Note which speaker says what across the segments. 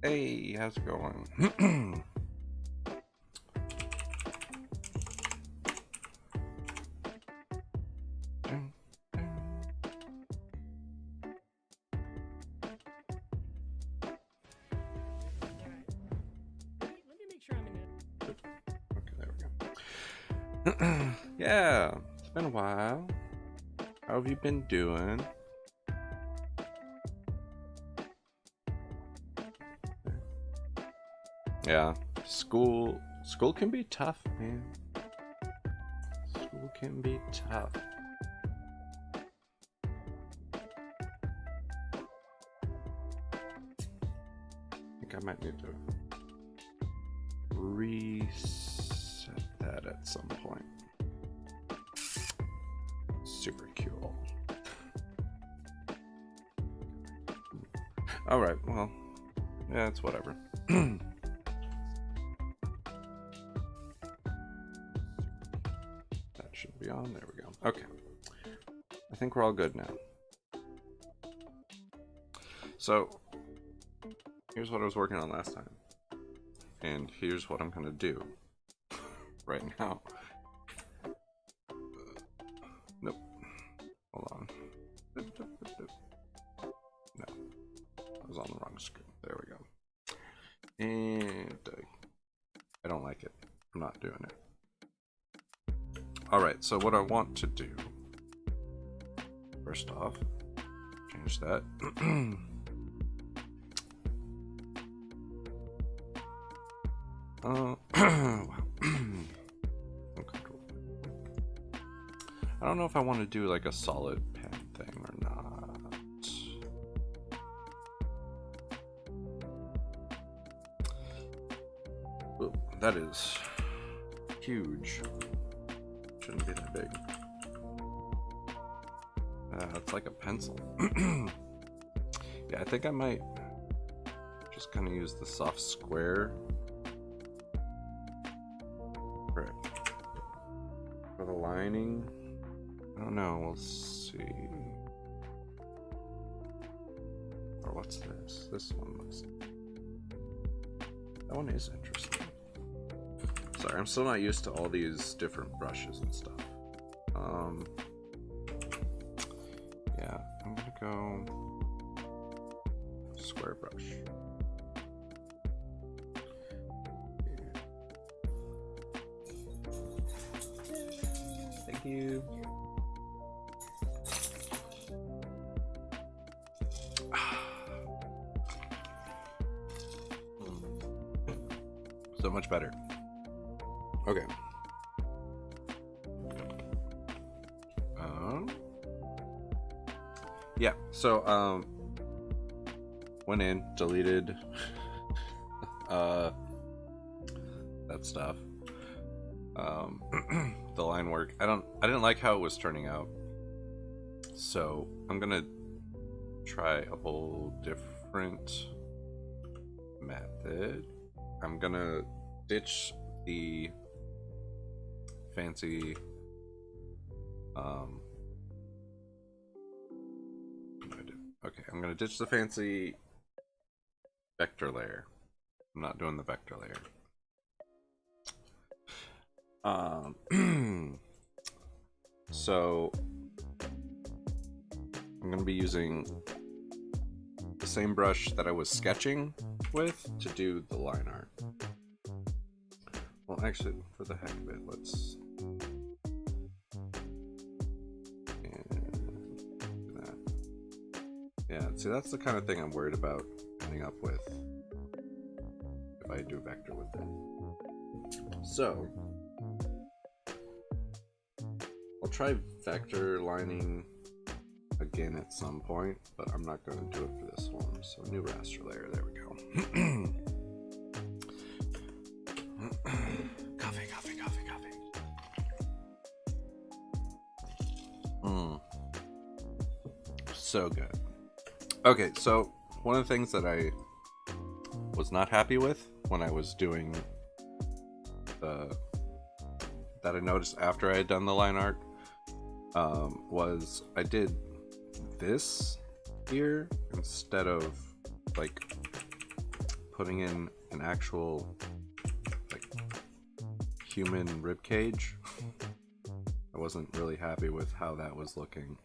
Speaker 1: Hey, how's it going? Okay, there we go. Yeah, it's been a while. How have you been doing? Yeah, school can be tough, man. School can be tough. I think I might need to reset that at some point. Super cool. Alright, well, yeah, it's whatever. That should be on. There we go. Okay. I think we're all good now. So, here's what I was working on last time. And here's what I'm going to do right now. Nope. Hold on. No. I was on the wrong screen. There we go. And I don't like it. I'm not doing it. Alright, so what I want to do, first off, change that. Wow. I don't know if I want to do like a solid pen thing or not. Ooh, that is huge. Shouldn't be that big. It's like a pencil. Yeah, I think I might just kind of use the soft square for the lining. I don't know, we'll see. Or what's this? This one looks... That one is interesting. Sorry, I'm still not used to all these different brushes and stuff. Yeah, I'm gonna go square brush. Thank you. So much better. Okay. Yeah, so went in, deleted that stuff. The line work. I didn't like how it was turning out. So I'm gonna try a whole different method. I'm gonna ditch the fancy okay, I'm gonna ditch the fancy vector layer. I'm not doing the vector layer. So I'm gonna be using the same brush that I was sketching with to do the line art. Well, actually, for the heck of it, let's do that. Yeah, see, that's the kind of thing I'm worried about ending up with if I do vector with it. So I'll try vector lining again at some point, but I'm not going to do it for this one. So new raster layer, there we go. Coffee. So good. Okay, so one of the things that I was not happy with when I was doing that I noticed after I had done the line art was I did this here instead of like putting in an actual like human rib cage. I wasn't really happy with how that was looking.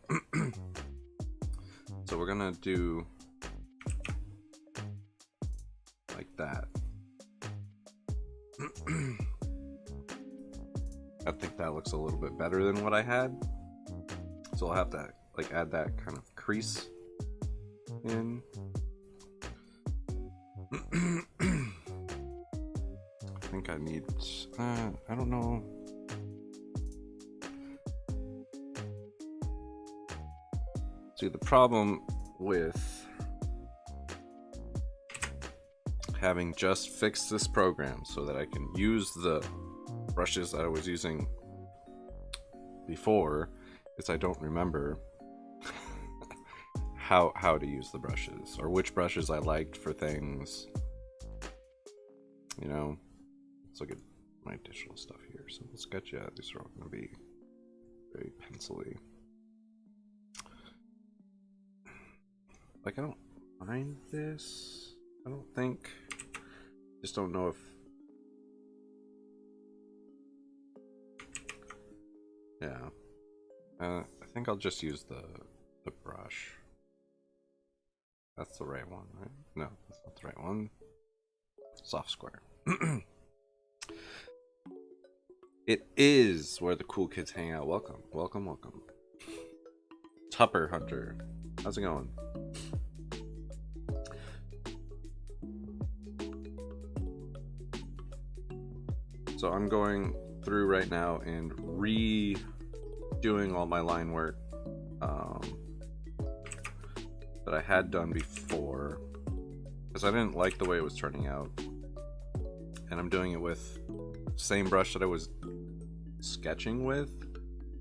Speaker 1: So we're gonna do like that. I think that looks a little bit better than what I had. So I'll have to like add that kind of crease in. I think I need, I don't know. See, the problem with having just fixed this program so that I can use the brushes that I was using before is I don't remember how to use the brushes or which brushes I liked for things. You know, let's look at my digital stuff here. Simple sketch, yeah, these are all going to be very pencil-y. Like, I don't mind this. I don't think. Just don't know if. Yeah. I think I'll just use the brush. That's the right one, right? No, that's not the right one. Soft square. It is where the cool kids hang out. Welcome, welcome, welcome. Tupper Hunter. How's it going? So I'm going through right now and redoing all my line work that I had done before because I didn't like the way it was turning out, and I'm doing it with the same brush that I was sketching with,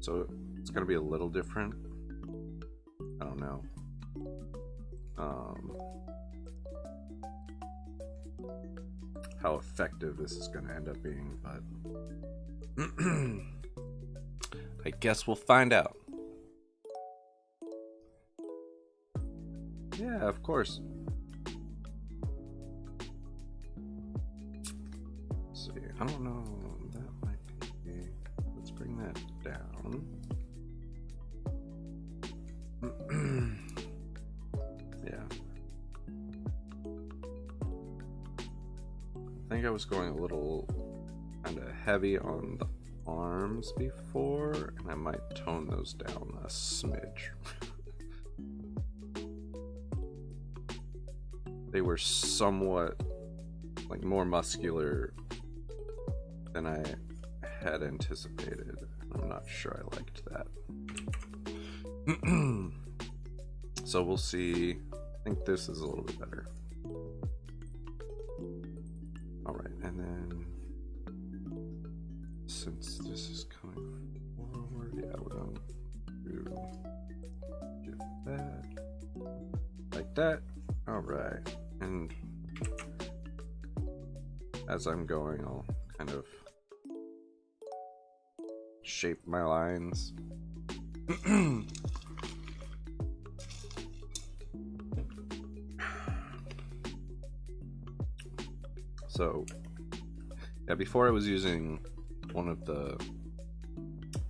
Speaker 1: so it's gonna be a little different. I don't know. How effective this is going to end up being, but I guess we'll find out. Yeah, of course. Let's see, I don't know. That might be. Let's bring that down. Yeah. I think I was going a little kind of heavy on the arms before, and I might tone those down a smidge. They were somewhat like more muscular than I had anticipated. I'm not sure I liked that. So we'll see. I think this is a little bit better. Alright, and then since this is coming forward, yeah, we're going to do that like that. Alright, and as I'm going, I'll kind of shape my lines. So, yeah, before I was using one of the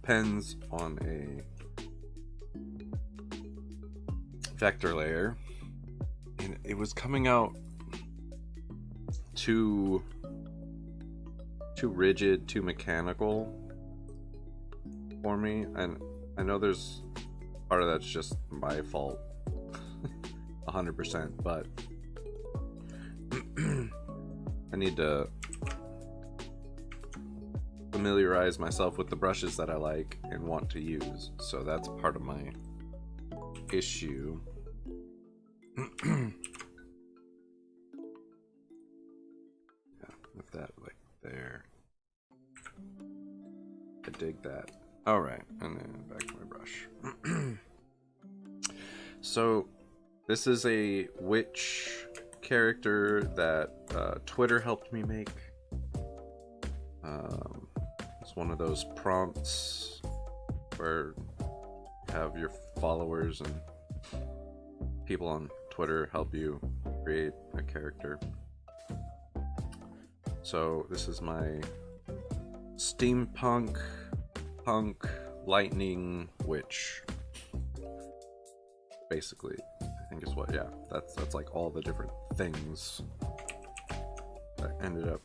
Speaker 1: pens on a vector layer, and it was coming out too rigid, too mechanical for me, and I know there's part of that's just my fault 100%, but I need to familiarize myself with the brushes that I like and want to use, so that's part of my issue. Yeah, with that like there. I dig that. Alright, and then back to my brush. So this is a witch character that Twitter helped me make. It's one of those prompts where you have your followers and people on Twitter help you create a character. So this is my steampunk punk lightning witch. Basically, I think is what, yeah, that's like all the different things that ended up.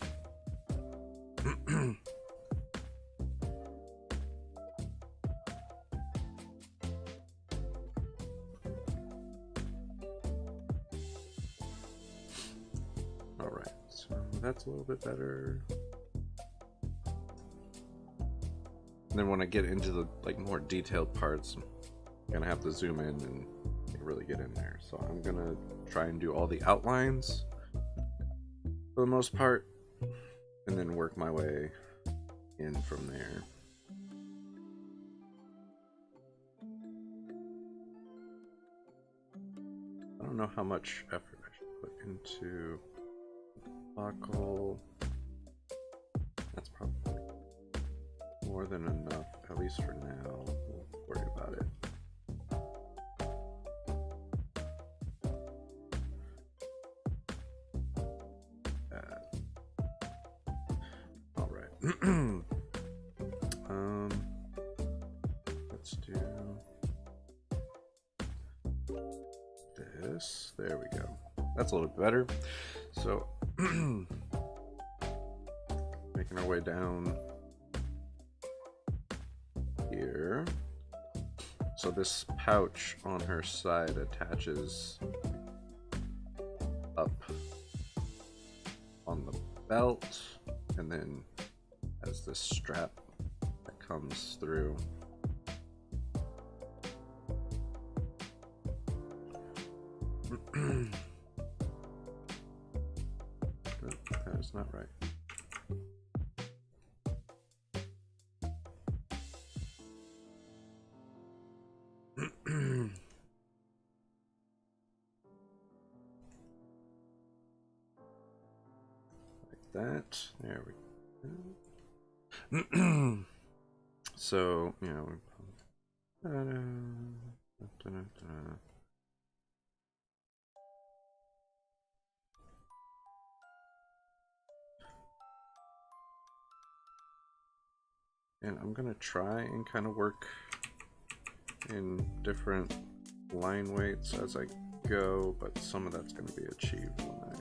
Speaker 1: All right, so that's a little bit better. And then when I get into the like more detailed parts, I'm gonna have to zoom in and really get in there. So I'm gonna try and do all the outlines for the most part, and then work my way in from there. I don't know how much effort I should put into buckle. That's probably more than enough, at least for now. We'll worry about it. All right. Let's do this. There we go. That's a little bit better. So, making our way down here. So this pouch on her side attaches up on the belt, and then has this strap that comes through. That's not right. Like that. There we go. So, you know, and I'm gonna try and kind of work in different line weights as I go, but some of that's going to be achieved when I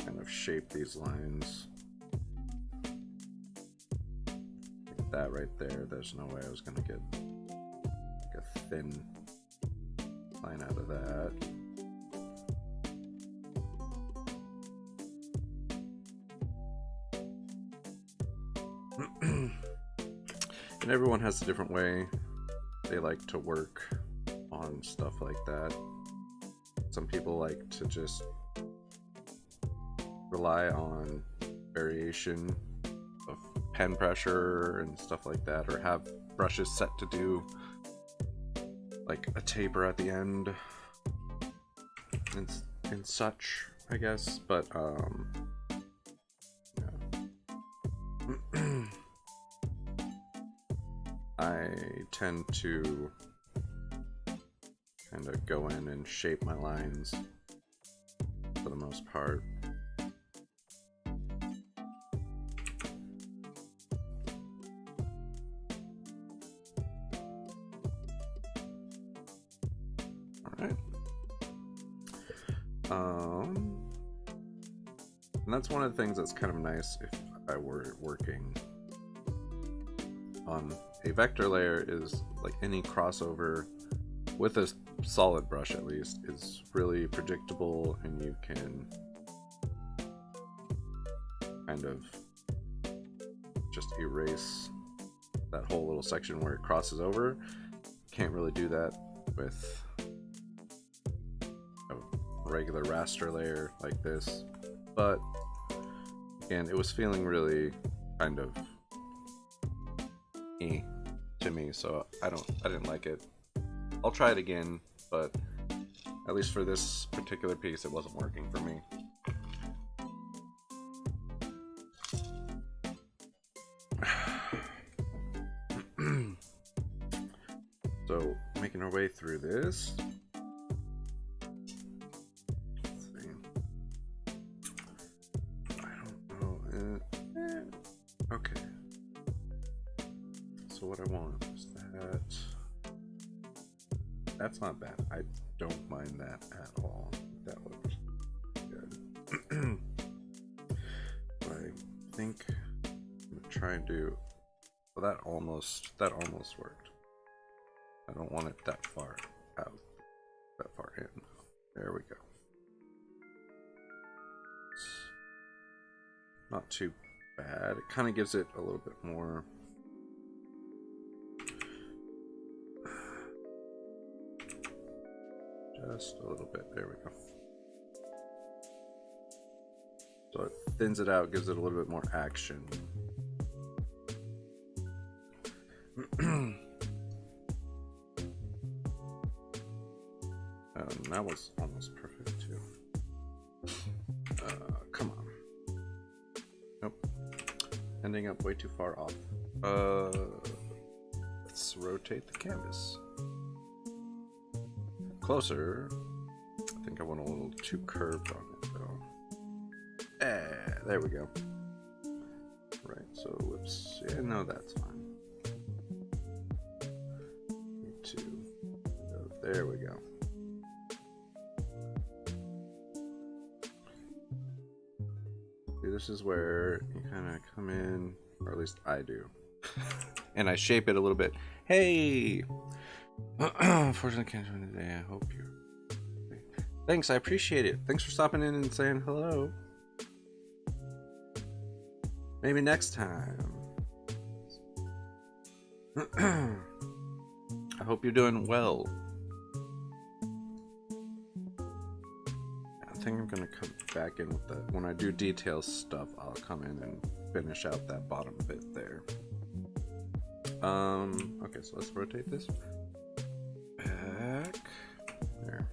Speaker 1: kind of shape these lines. Like that right there, there's no way I was going to get like a thin line out of that. And everyone has a different way they like to work on stuff like that. Some people like to just rely on variation of pen pressure and stuff like that, or have brushes set to do like a taper at the end and such, I guess. But yeah. I tend to kind of go in and shape my lines for the most part. Alright. And that's one of the things that's kind of nice if I were working on a vector layer, is like any crossover with a solid brush at least is really predictable, and you can kind of just erase that whole little section where it crosses over. Can't really do that with a regular raster layer like this, but again, it was feeling really kind of to me, so I didn't like it. I'll try it again, but at least for this particular piece, it wasn't working for me. So, making our way through this. Let's see. I don't know so what I want is that. That's not bad. I don't mind that at all. That looks good. But I think I'm gonna try and do. Well, that almost worked. I don't want it that far out, that far in. There we go. It's not too bad. It kind of gives it a little bit more. Just a little bit. There we go. So it thins it out, gives it a little bit more action. That was almost perfect too. Come on. Nope. Ending up way too far off. Let's rotate the canvas. Closer. I think I went a little too curved on it though. There we go. Right, so whoops. Yeah, no, that's fine. Need to go. There we go. See, this is where you kind of come in, or at least I do, and I shape it a little bit. Hey! Fortunately, can't join today. I hope you. Thanks, I appreciate it. Thanks for stopping in and saying hello. Maybe next time. I hope you're doing well. I think I'm gonna come back in with that. When I do details stuff, I'll come in and finish out that bottom bit there. Okay, so let's rotate this back. There.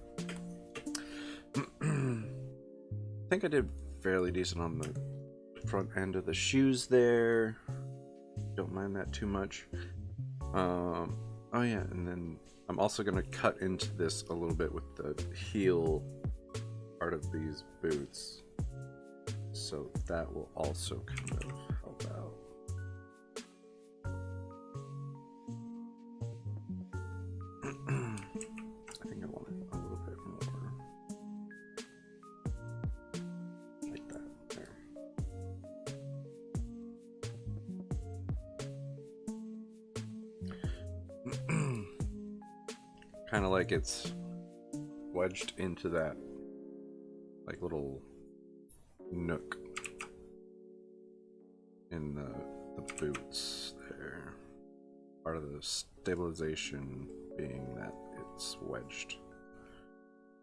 Speaker 1: I think I did fairly decent on the front end of the shoes there. Don't mind that too much. Oh yeah, and then I'm also gonna cut into this a little bit with the heel part of these boots, so that will also kind of help out. I think I want it a little bit more like that. There. Kind of like it's wedged into that like little nook in the boots there. Part of the stabilization being that it's wedged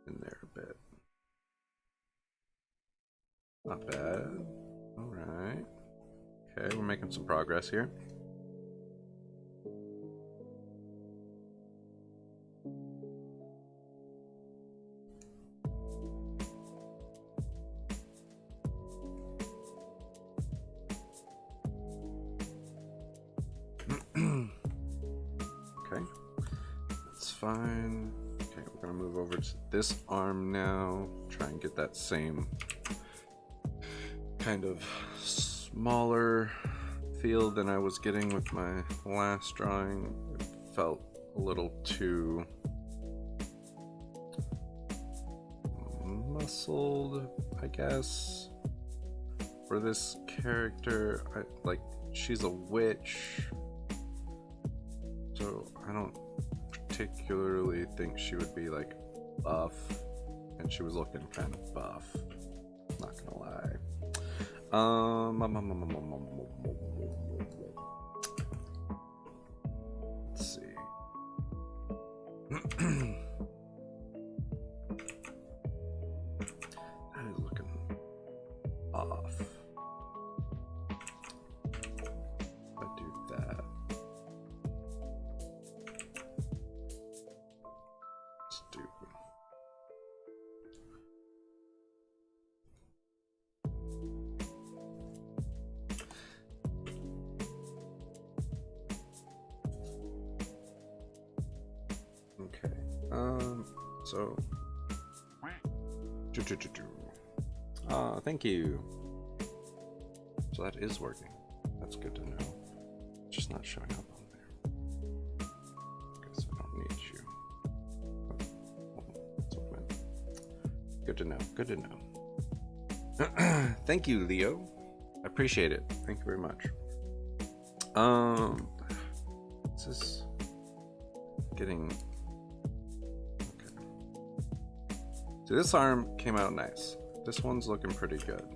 Speaker 1: in there a bit. Not bad. Alright. Okay, we're making some progress here. Okay, that's fine. Okay, we're gonna move over to this arm now. Try and get that same kind of smaller feel than I was getting with my last drawing. It felt a little too muscled, I guess, for this character. Like, she's a witch, so I don't particularly think she would be like buff, and she was looking kind of buff, not gonna lie. Let's see. That is looking off. I do that. Stupid. Okay. So. Thank you. So that is working. That's good to know. It's just not showing up on there. to know. Good to know. Thank you, Leo. I appreciate it. Thank you very much. This is getting okay. So this arm came out nice. This one's looking pretty good.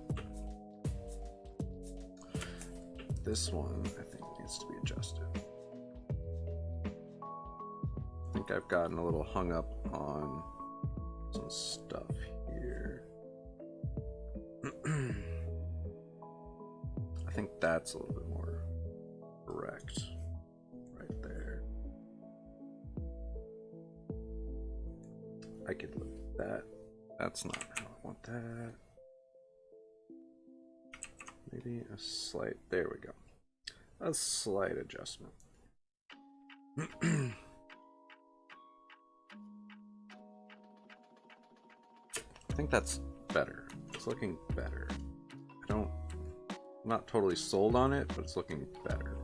Speaker 1: This one, I think, needs to be adjusted. I think I've gotten a little hung up on some stuff here. I think that's a little bit more correct right there. I could look at that. That's not how I want that. Maybe a slight, there we go. A slight adjustment. I think that's better. It's looking better. I'm not totally sold on it, but it's looking better.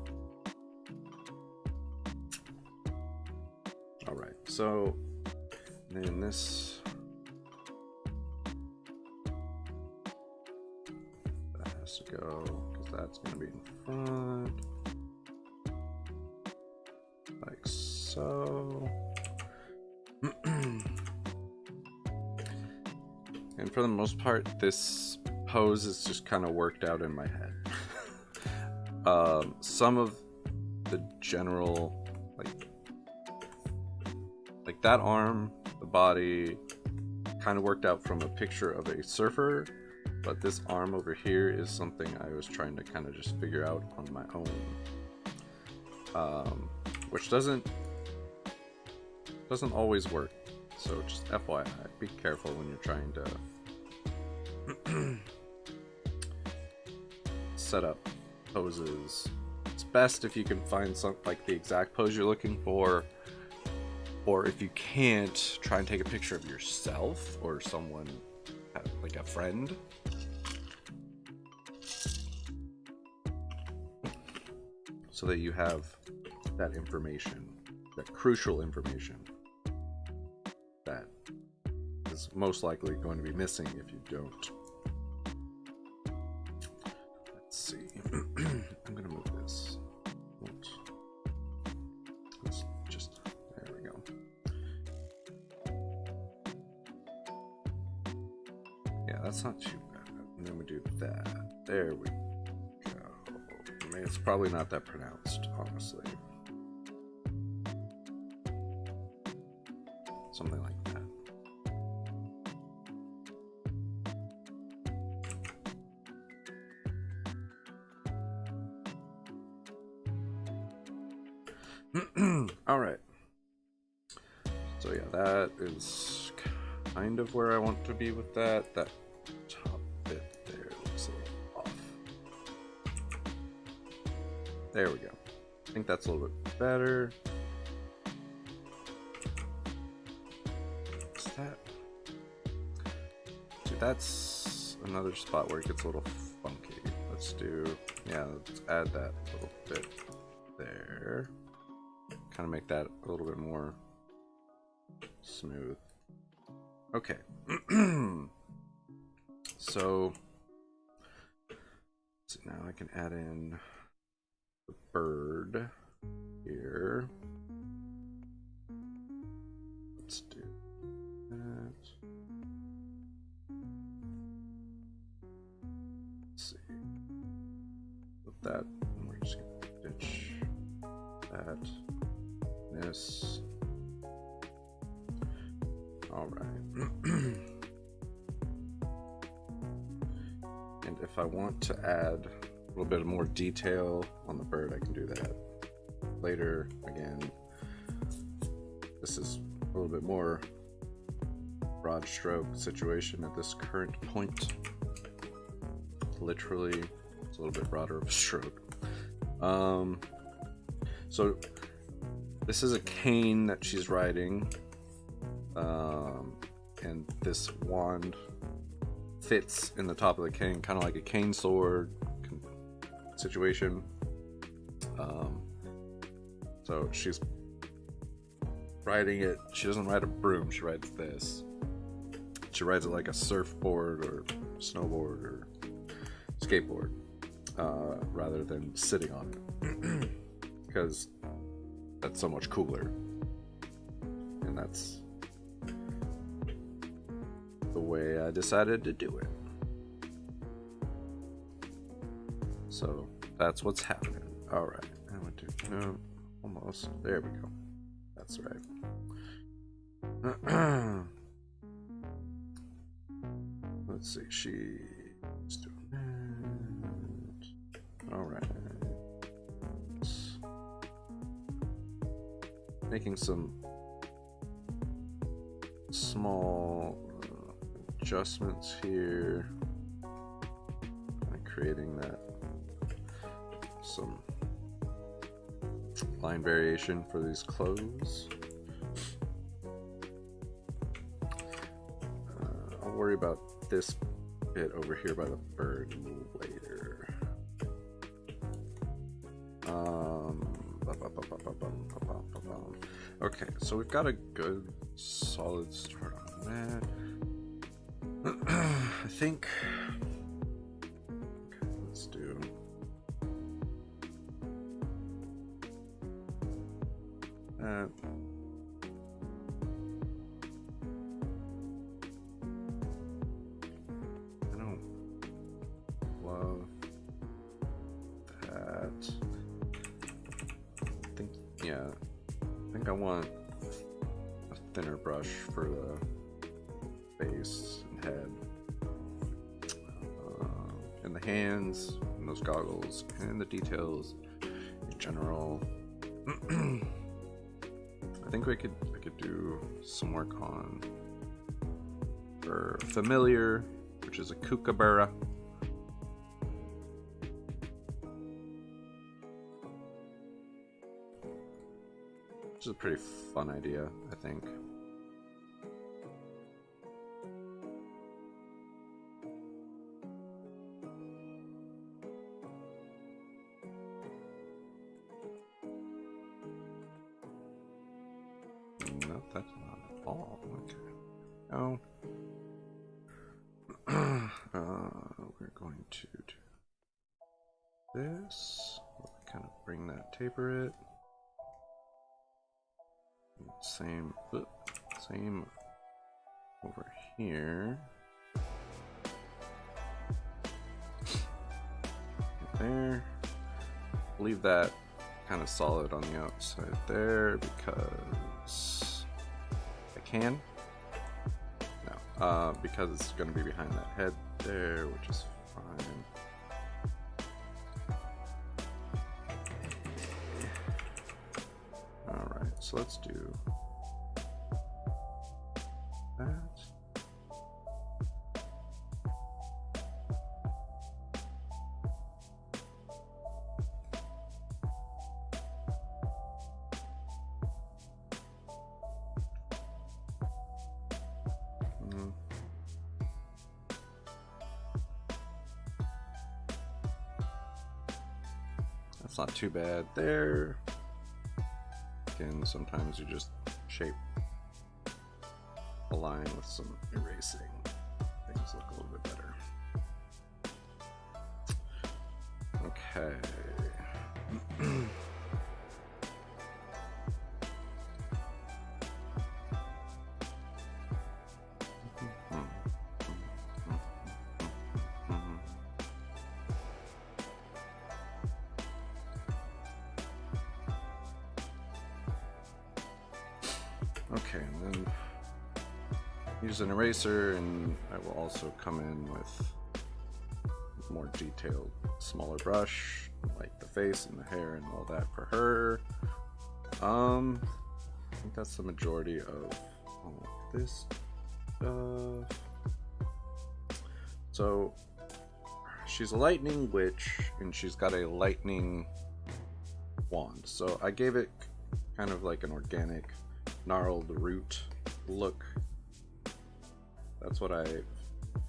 Speaker 1: All right, so then this, that has to go, because that's going to be in front, like so. And for the most part, this pose is just kind of worked out in my head. Some of the general, like that arm, the body, kind of worked out from a picture of a surfer, but this arm over here is something I was trying to kind of just figure out on my own, which doesn't always work. So just FYI, be careful when you're trying to set up poses. It's best if you can find something like the exact pose you're looking for, or if you can't, try and take a picture of yourself or someone, like a friend. So that you have that information, that crucial information that is most likely going to be missing if you don't. Let's see. I'm gonna move this. Let's just, there we go. Yeah, that's not too bad. And then we do that. There we go. I mean, it's probably not that pronounced, honestly. Something like that. All right. So yeah, that is kind of where I want to be with that. That top bit there looks a little off. There we go. I think that's a little bit better. What's that? See, that's another spot where it gets a little funky. Let's do, yeah, let's add that little bit there. Kind of make that a little bit more smooth. Okay. So now I can add in the bird here. Let's do that. Let's see. With that, we're just gonna ditch that. This. All right. And if I want to add a little bit more detail on the bird, I can do that later. Again, this is a little bit more broad stroke situation at this current point. Literally, it's a little bit broader of a stroke. So this is a cane that she's riding, and this wand fits in the top of the cane, kind of like a cane sword situation. So she's riding it. She doesn't ride a broom, she rides this. she rides it like a surfboard or snowboard or skateboard, rather than sitting on it, because that's so much cooler, and that's the way I decided to do it. So that's what's happening. All right, I went to no, almost there. We go. That's right. Let's see. She's doing that. All right. Making some small adjustments here, creating that some line variation for these clothes. I'll worry about this bit over here by the bird a little later. Okay, so we've got a good solid start on that. I think, okay, let's do that. I don't love that. I think I want a thinner brush for the face and head, and the hands, and those goggles, and the details in general. I think I could do some work on her familiar, which is a kookaburra. Which is a pretty fun idea, I think. No, that's not at all. Okay. No. We're going to do this. We'll kind of bring that, taper it. Same over here. Right there. Leave that kind of solid on the outside there because I can. No, because it's going to be behind that head there, which is fine. Alright, so let's do that. That's not too bad there. Again, sometimes you just shape a line with some erasing. Things look a little bit better. Okay. Okay, and then use an eraser, and I will also come in with more detailed, smaller brush, like the face and the hair and all that for her. I think that's the majority of all of this stuff. So she's a lightning witch, and she's got a lightning wand. So I gave it kind of like an organic gnarled root look. That's what I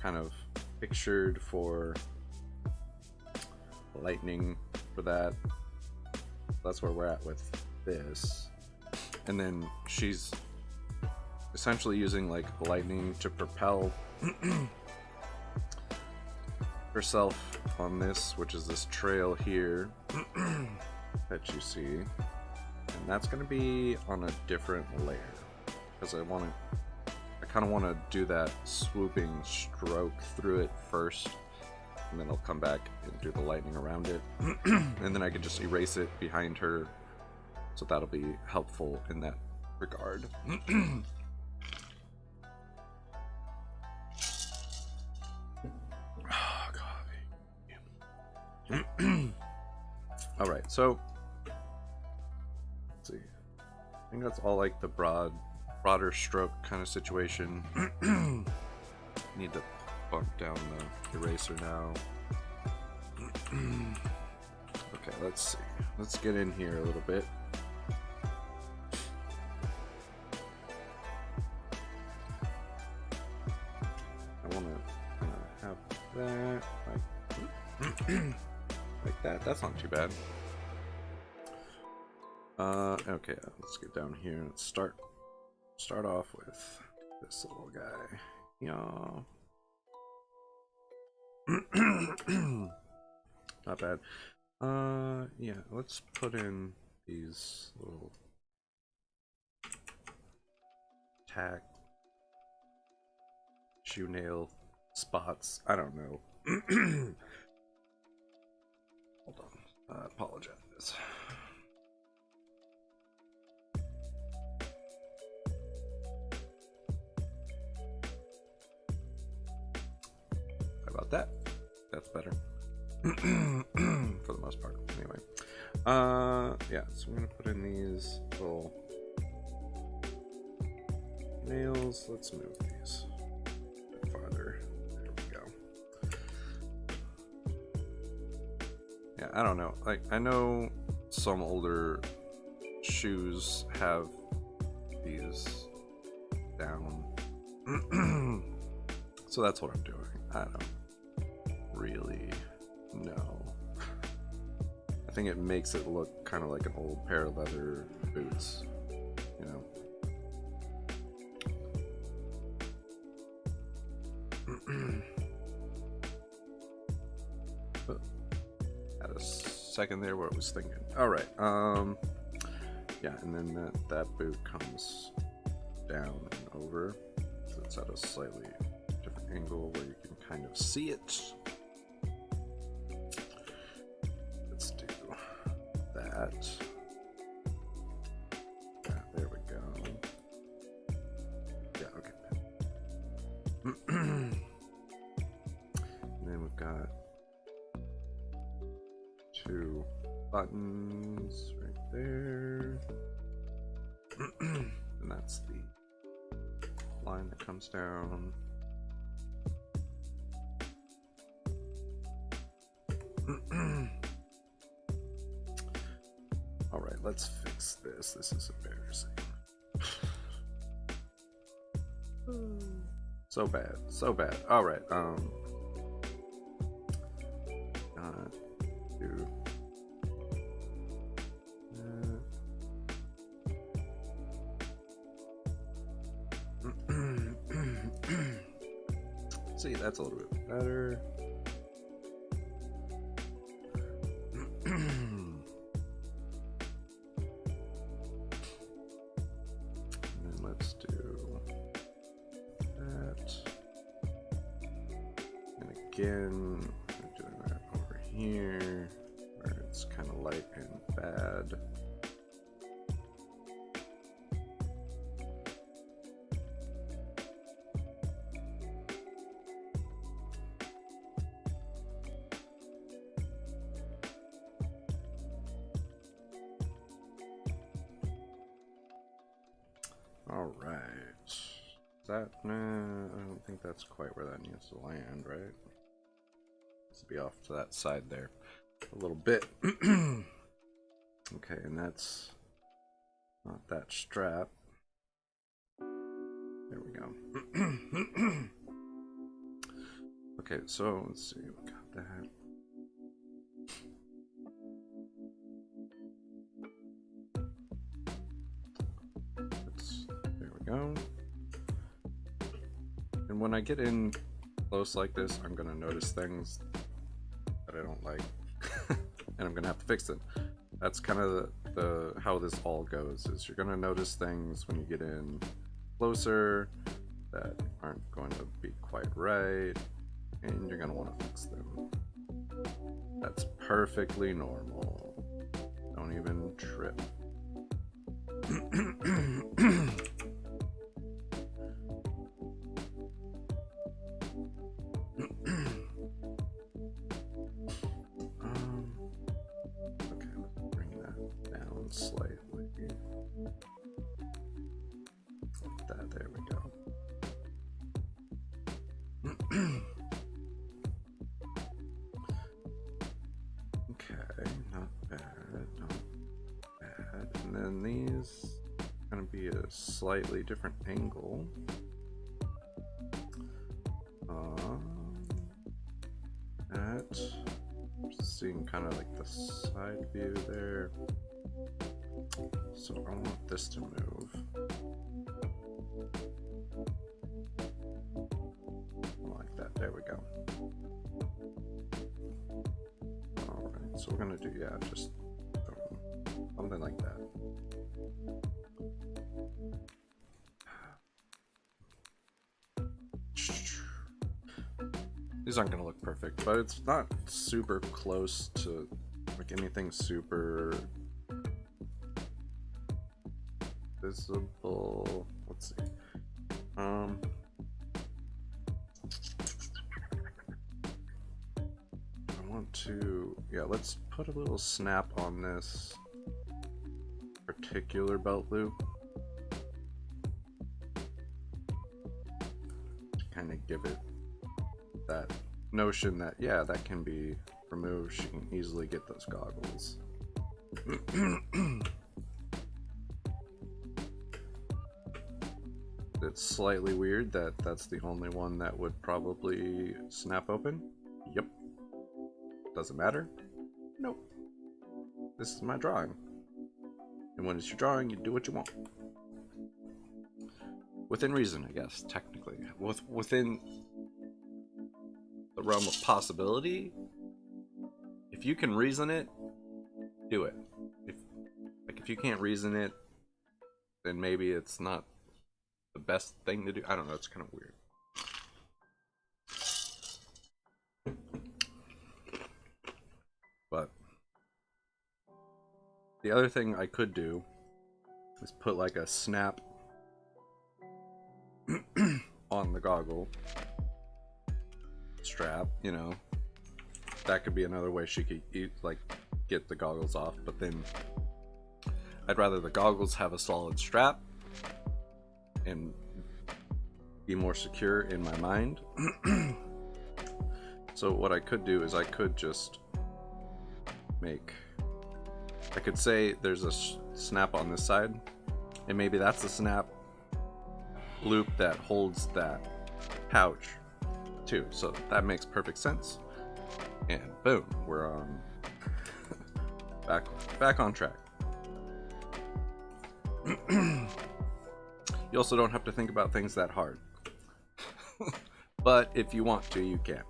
Speaker 1: kind of pictured for lightning for that. That's where we're at with this. And then she's essentially using like lightning to propel herself on this, which is this trail here that you see, and that's going to be on a different layer because I kind of want to do that swooping stroke through it first, and then I'll come back and do the lightning around it, and then I can just erase it behind her, so that'll be helpful in that regard. All right, so let's see. I think that's all like the broader stroke kind of situation. Need to bump down the eraser now. Okay, let's see. Let's get in here a little bit. I want to have that like like that. That's not too bad. Okay, let's get down here and start off with this little guy. Yeah. Not bad. Yeah, let's put in these little tack shoe nail spots. I don't know. Hold on. I apologize. Sorry about that. That's better. For the most part. Anyway. Yeah, so I'm gonna put in these little nails. Let's move these a bit farther. There we go. Yeah, I don't know. Like, I know some older shoes have these down. So that's what I'm doing. I don't really know. I think it makes it look kind of like an old pair of leather boots, you know. But had a second there where I was thinking. All right, yeah, and then that boot comes down and over, so it's at a slightly different angle where you can kind of see it. Let's do that. Yeah, there we go. Yeah, okay. And then we've got two buttons right there. And that's the line that comes down. All right, let's fix this. This is embarrassing. So bad, so bad. All right, do see, that's a little bit better. And then let's do that. And again, I'm doing that over here where it's kind of light and bad. All right. That, nah, I don't think that's quite where that needs to land, right? Let's be off to that side there a little bit. Okay, and that's not that strap. There we go. Okay, so let's see, we got that. There we go. And when I get in close like this, I'm gonna notice things that I don't like, and I'm gonna have to fix it. That's kind of the how this all goes. Is you're gonna notice things when you get in closer that aren't going to be quite right, and you're gonna want to fix them. That's perfectly normal. Don't even trip. Okay, let's bring that down slightly. Like that, there we go. Okay, not bad, not bad. And then these are gonna be a slightly different angle. Just seeing kind of like the side view there. So I want this to move. Like that, there we go. Alright, so we're gonna do, yeah, just something like that. These aren't gonna look perfect, but it's not super close to like anything super visible. Let's see. I want to, yeah, let's put a little snap on this particular belt loop to kind of give it that notion that, yeah, that can be removed. She can easily get those goggles. It's slightly weird that that's the only one that would probably snap open. Yep. Doesn't matter. Nope. This is my drawing. And when it's your drawing, you do what you want. Within reason, I guess, technically. Within the realm of possibility, if you can reason it, do it. If you can't reason it, then maybe it's not the best thing to do. I don't know, it's kind of weird. But the other thing I could do is put like a snap on the goggle strap, you know. That could be another way she could like get the goggles off, but then I'd rather the goggles have a solid strap and be more secure in my mind. So what I could do is I could just I could say there's a snap on this side, and maybe that's the snap loop that holds that pouch too. So that makes perfect sense. And boom, we're on back on track. You also don't have to think about things that hard. But if you want to, you can.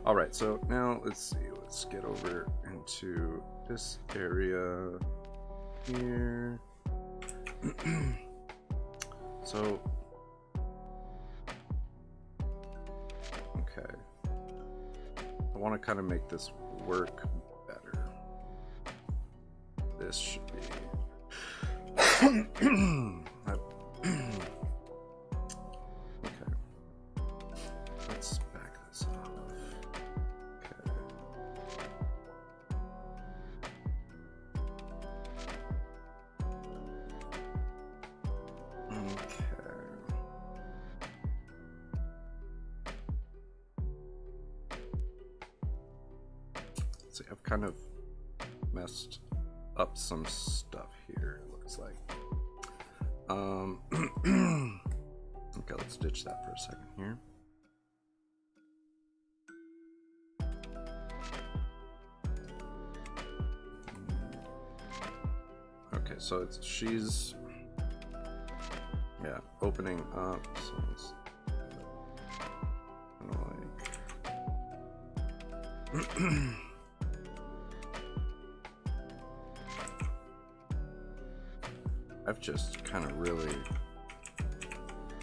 Speaker 1: Alright, so now let's see. Let's get over into this area here. So, okay. I want to kind of make this work better. This should be... Okay. Let's back this off. Okay. See, I've kind of messed up some stuff here, it looks like. Okay, let's ditch that for a second here. Okay, so she's opening up. So I've just kind of really,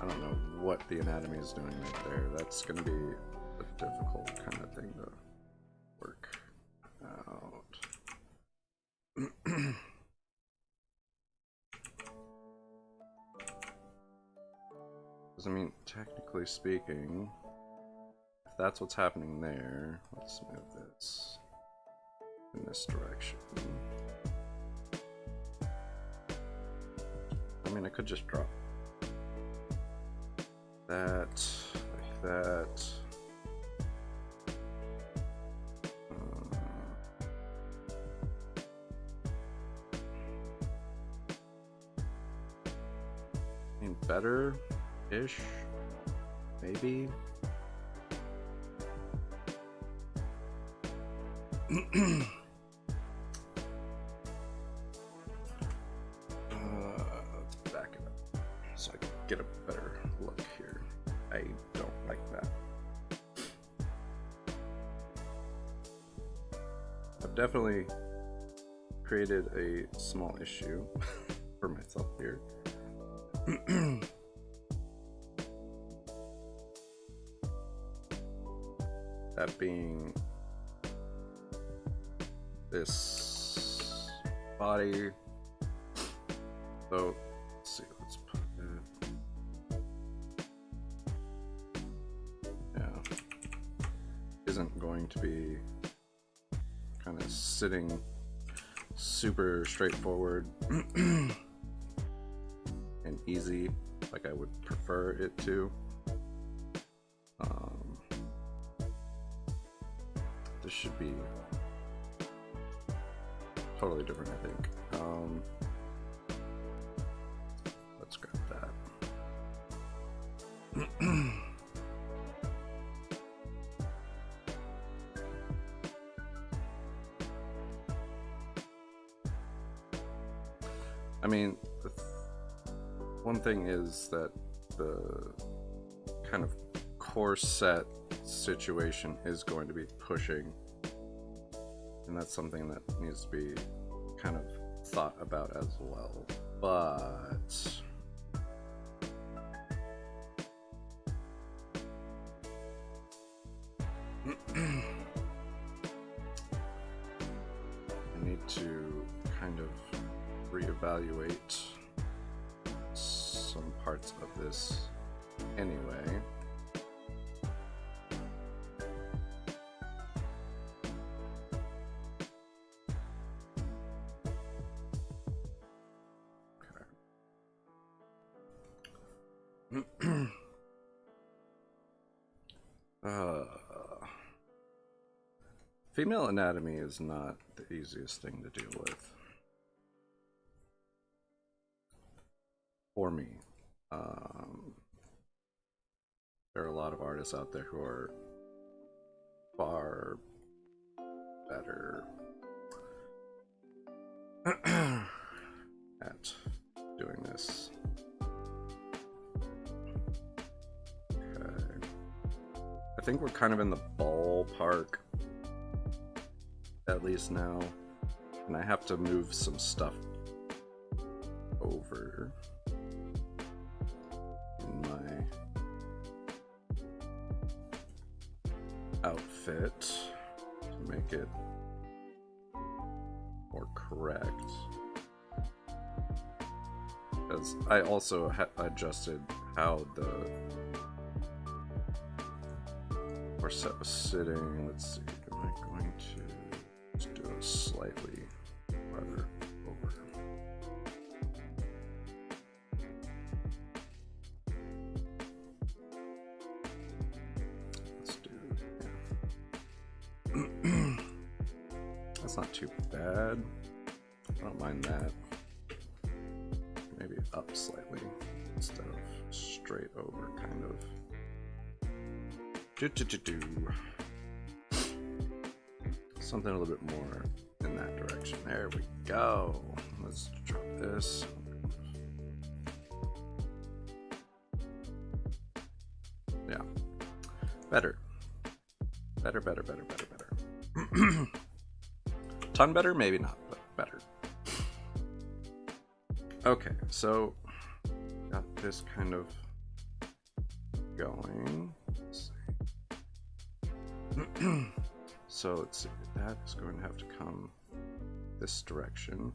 Speaker 1: I don't know what the anatomy is doing right there. That's going to be a difficult kind of thing to work out. Because, I mean, technically speaking, if that's what's happening there, let's move this in this direction. I mean, I could just drop that like that. I mean, better-ish, maybe. Let's back it up so I can get a better look here. I don't like that. I've definitely created a small issue for myself here. That being this body. So let's see, let's put it. Yeah. Isn't going to be kind of sitting super straightforward and easy like I would prefer it to. This should be totally different, I think. Let's grab that. I mean, one thing is that the kind of corset situation is going to be pushing, and that's something that needs to be kind of thought about as well. But I need to kind of reevaluate some parts of this anyway. Female anatomy is not the easiest thing to deal with for me. There are a lot of artists out there who are far better at doing this. Okay. I think we're kind of in the ballpark, at least now, and I have to move some stuff over in my outfit to make it more correct, because I also adjusted how the corset was sitting. Let's see, am I going to just do it slightly farther over? Let's do, yeah. That's not too bad. I don't mind that. Maybe up slightly instead of straight over, kind of. Something a little bit more in that direction. There we go. Let's drop this. Yeah. Better. Better. Ton better? Maybe not, but better. Okay, so got this kind of going. Let's see. So let's see, that is going to have to come this direction,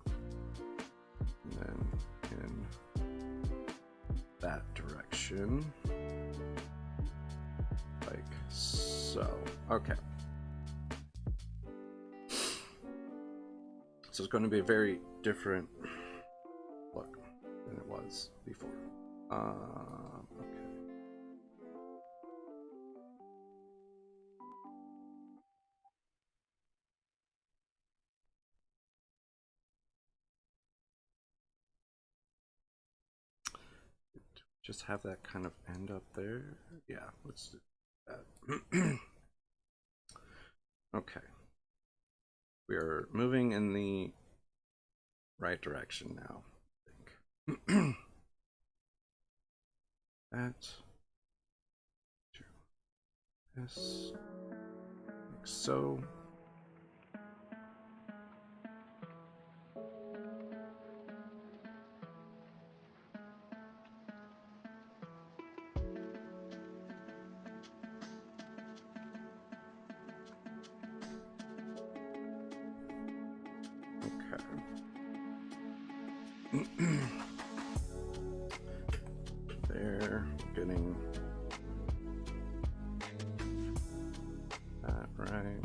Speaker 1: and then in that direction, like so. Okay. So it's going to be a very different look than it was before. Okay. Just have that kind of end up there. Yeah, let's do that. Okay. We are moving in the right direction now, I think. That. This. Like so. There, getting that right.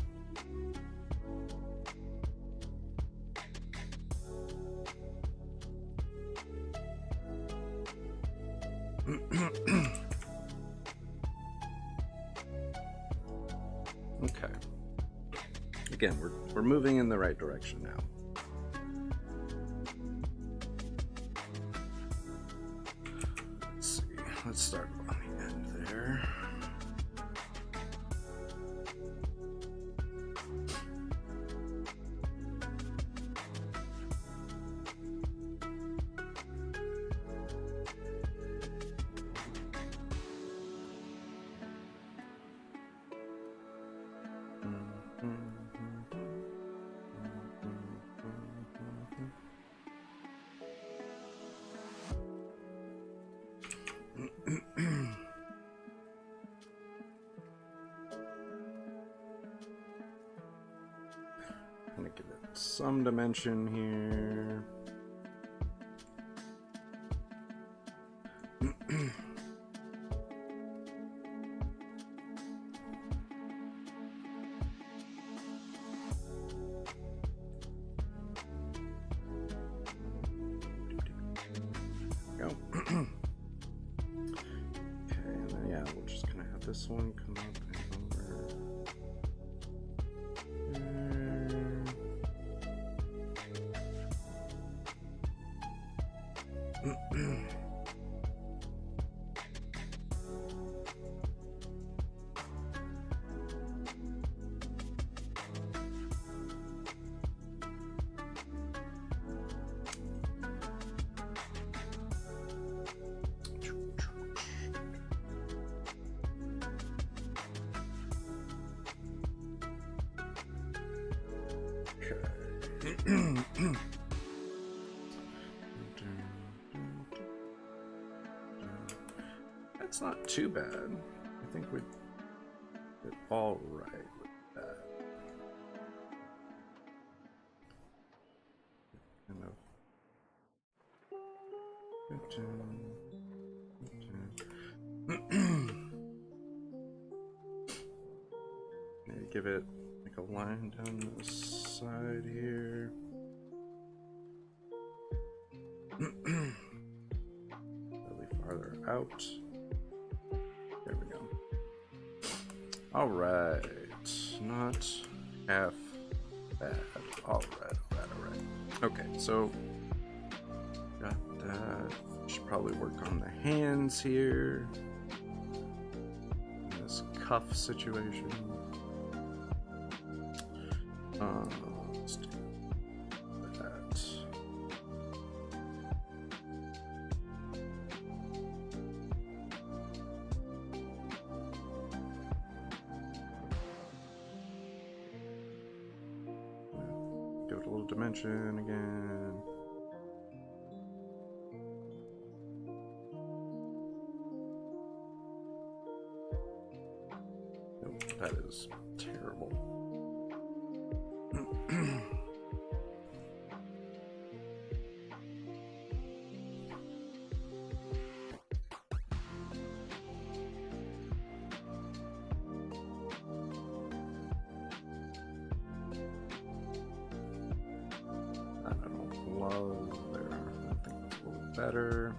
Speaker 1: Okay. Again, we're moving in the right direction now. Let's start on the end there. I'm gonna give it some dimension here. Go. Okay, and then yeah, we're just gonna have this one come up and over. That's not too bad. I think we did all right with that. Kind of. Maybe give it like a line down the side here. Slightly farther out. There we go. All right, not half bad. All right. Okay, so got that. Should probably work on the hands here. In this cuff situation. Let's do that. a little dimension again. Nope, that is terrible. Better.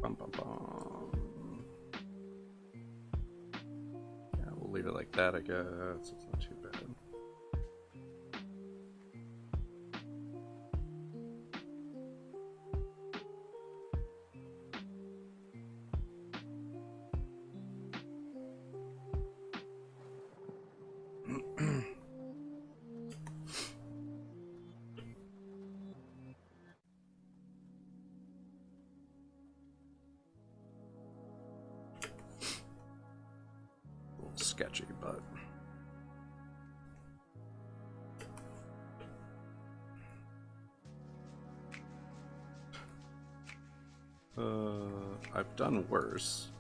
Speaker 1: Bum, bum, bum. Yeah, we'll leave it like that, I guess. It's not too bad. Sketchy, but I've done worse.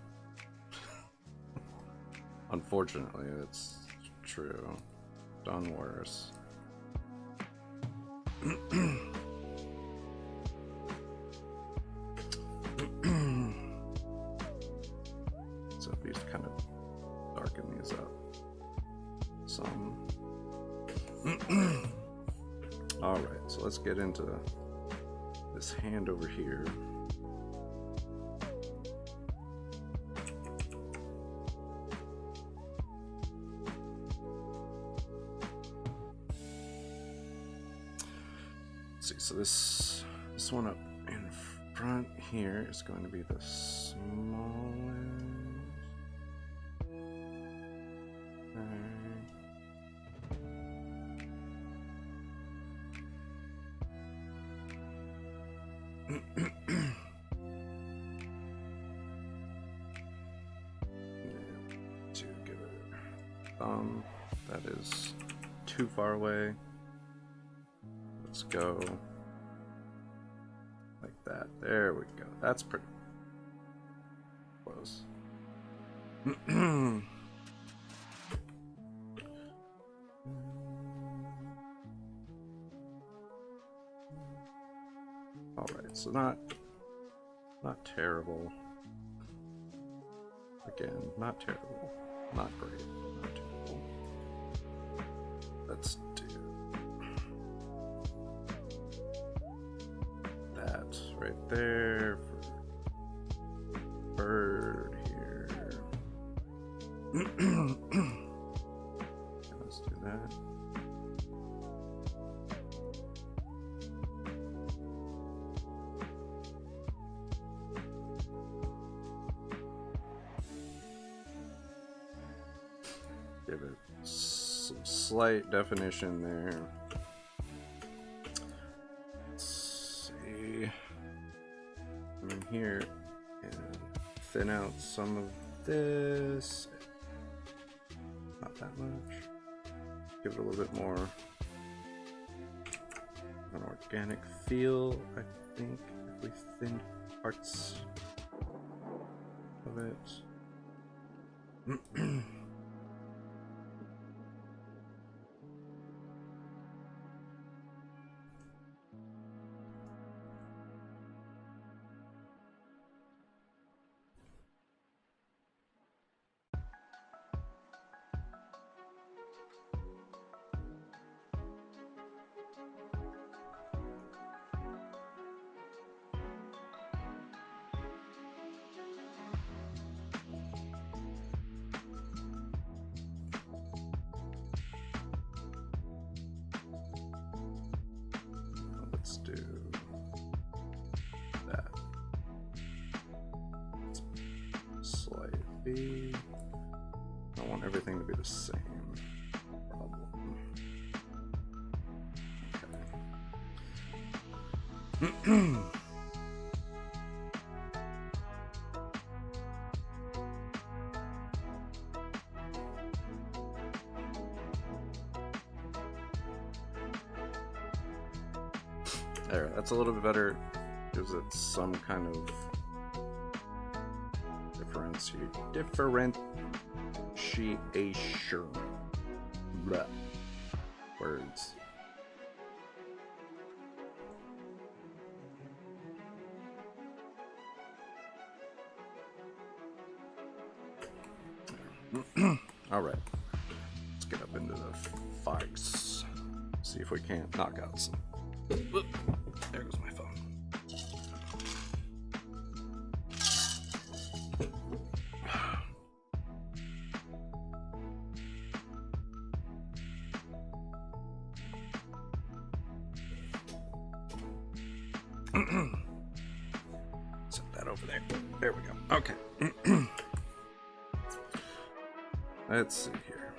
Speaker 1: Unfortunately, it's true. Done worse. So these kind of darken these up some. All right, so let's get into this hand over here. Let's see, so this one up in front here is going to be the smallest. To give it a thumb, that is too far away. Let's go like that. There we go. That's pretty close. All right, so not terrible. Again, not terrible, not great, not terrible. Let's do that right there for bird here. Let's do that. Give it some slight definition there. Let's see. Come in here and thin out some of this. Not that much. Give it a little bit more of an organic feel, I think, if we thin parts of it. Let's do that. Slightly. I want everything to be the same. Problem. There, that's a little bit better. Gives it some kind of differentiation. Blah. Words. All right, let's get up into the fights. See if we can't knock out some. Whoop. There goes my phone. Set that over there. There we go. Okay. Let's see here.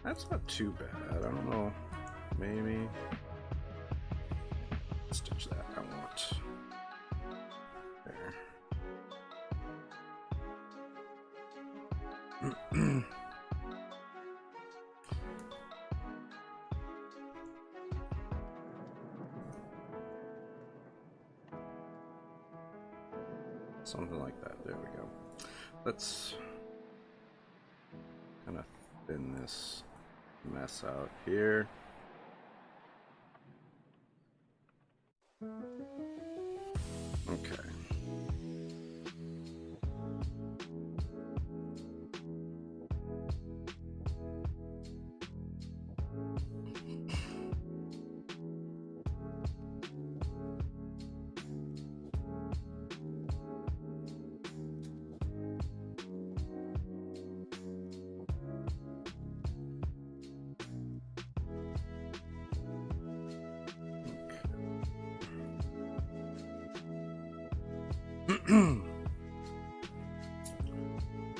Speaker 1: That's not too bad. I don't know. Maybe stitch that. I want there. Something like that. There we go. Let's kind of thin this mess out here. Okay.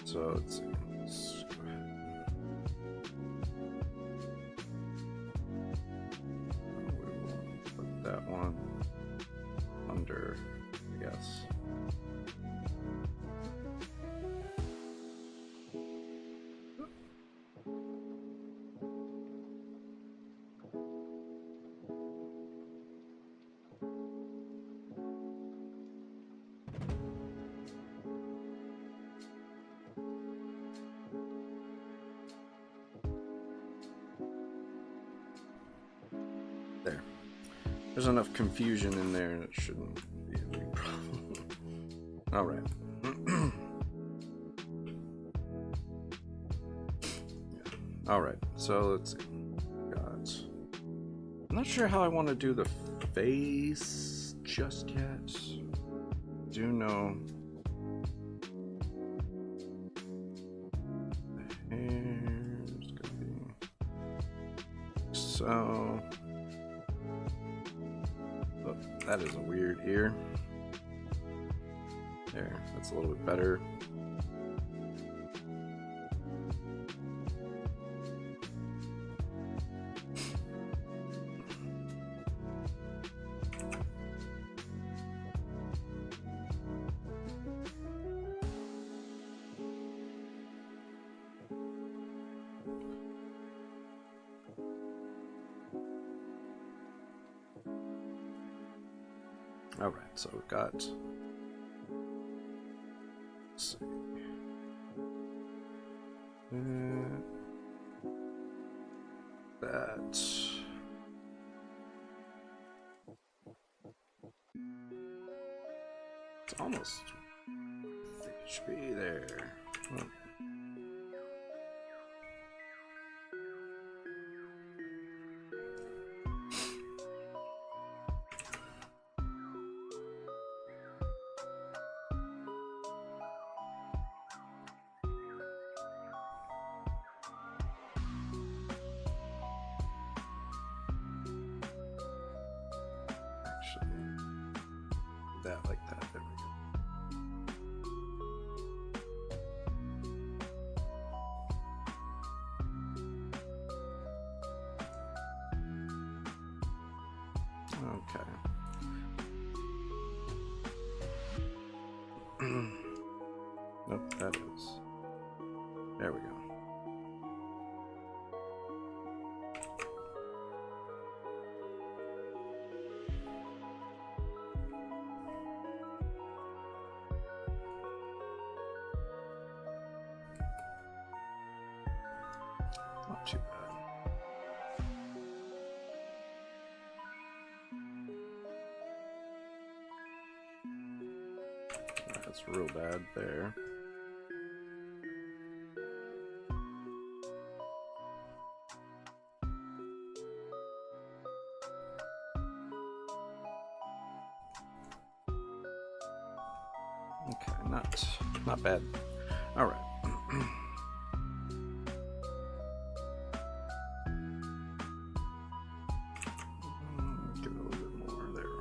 Speaker 1: So let's see. Let's go ahead. We will put that one under, I guess. There. There's enough confusion in there and it shouldn't be a big problem. All right. Yeah. All right. So let's see. I'm not sure how I want to do the face just yet. Do know the hair is gonna be so. Oh, that is a weird ear. There, that's a little bit better. All right, so we've got, let's see, that. It's almost, I think it should be there. Oh. Actually, that like that. There we go. Okay. Nope, that is. There we go. Not too bad. That's real bad there. Okay, not bad. All right. Give it a little bit more there.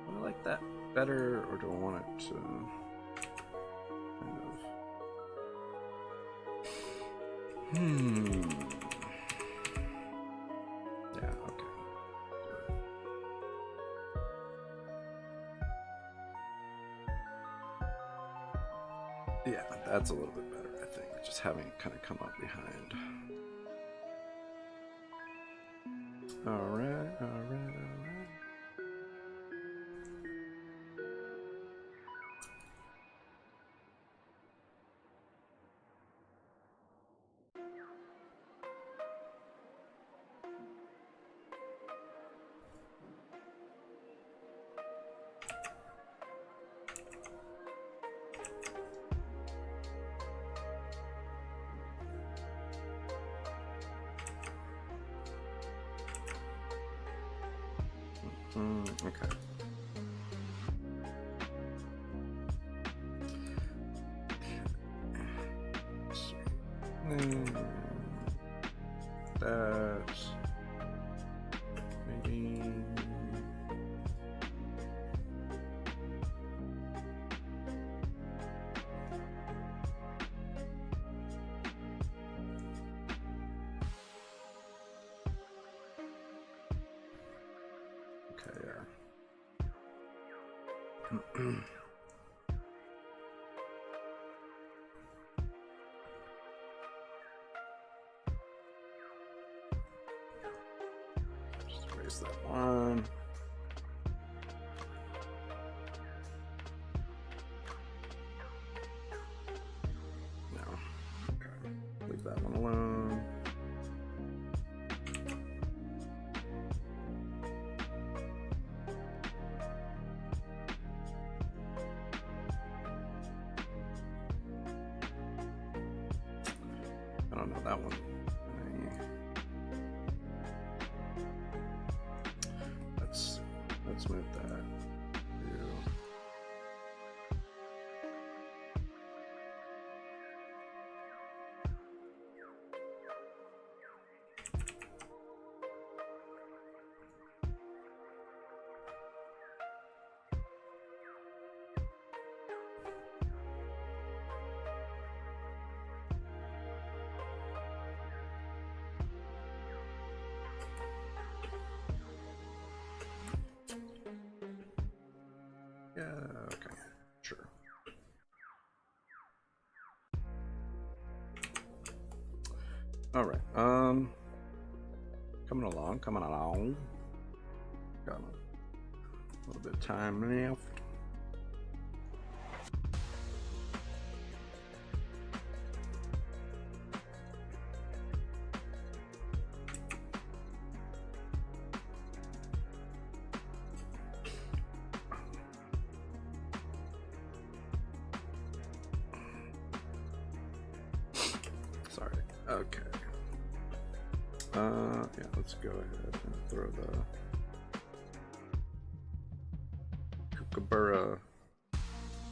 Speaker 1: Do I like that better, or do I want it to kind of? Yeah, okay. Yeah, that's a little bit better, I think. Just having it kind of come up behind. Alright, alright, alright. Okay. That's maybe. Okay, yeah. Just erase that one. No. Okay. Leave that one alone. I don't know that one. Let's move that to. Yeah, okay, sure. All right, coming along. Got a little bit of time left. Sorry. Okay. Yeah, let's go ahead and throw the kookaburra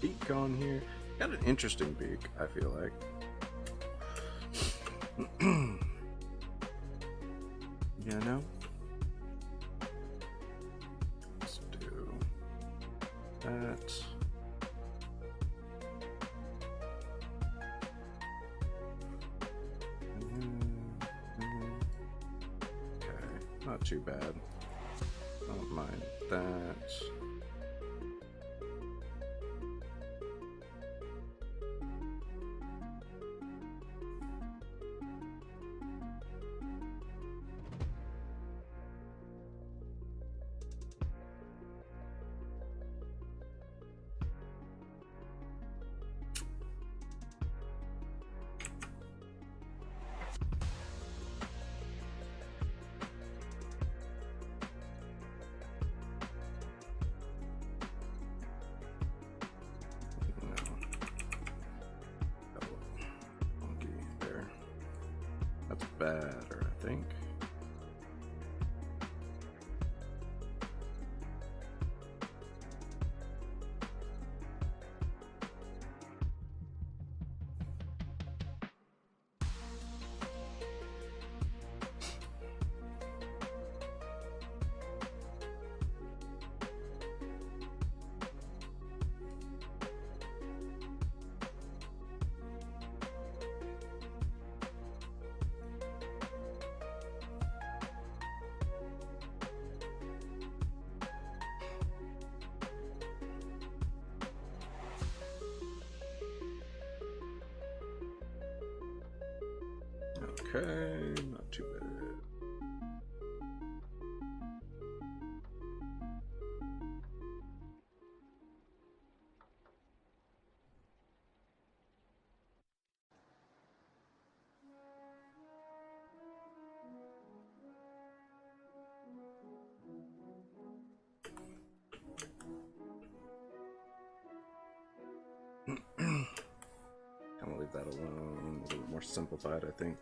Speaker 1: beak on here. Got an interesting beak, I feel like. You know? Let's do that. Okay, not too bad. Don't mind that. Better, I think. Okay, not too bad. I'm gonna leave that alone. A little more simplified, I think.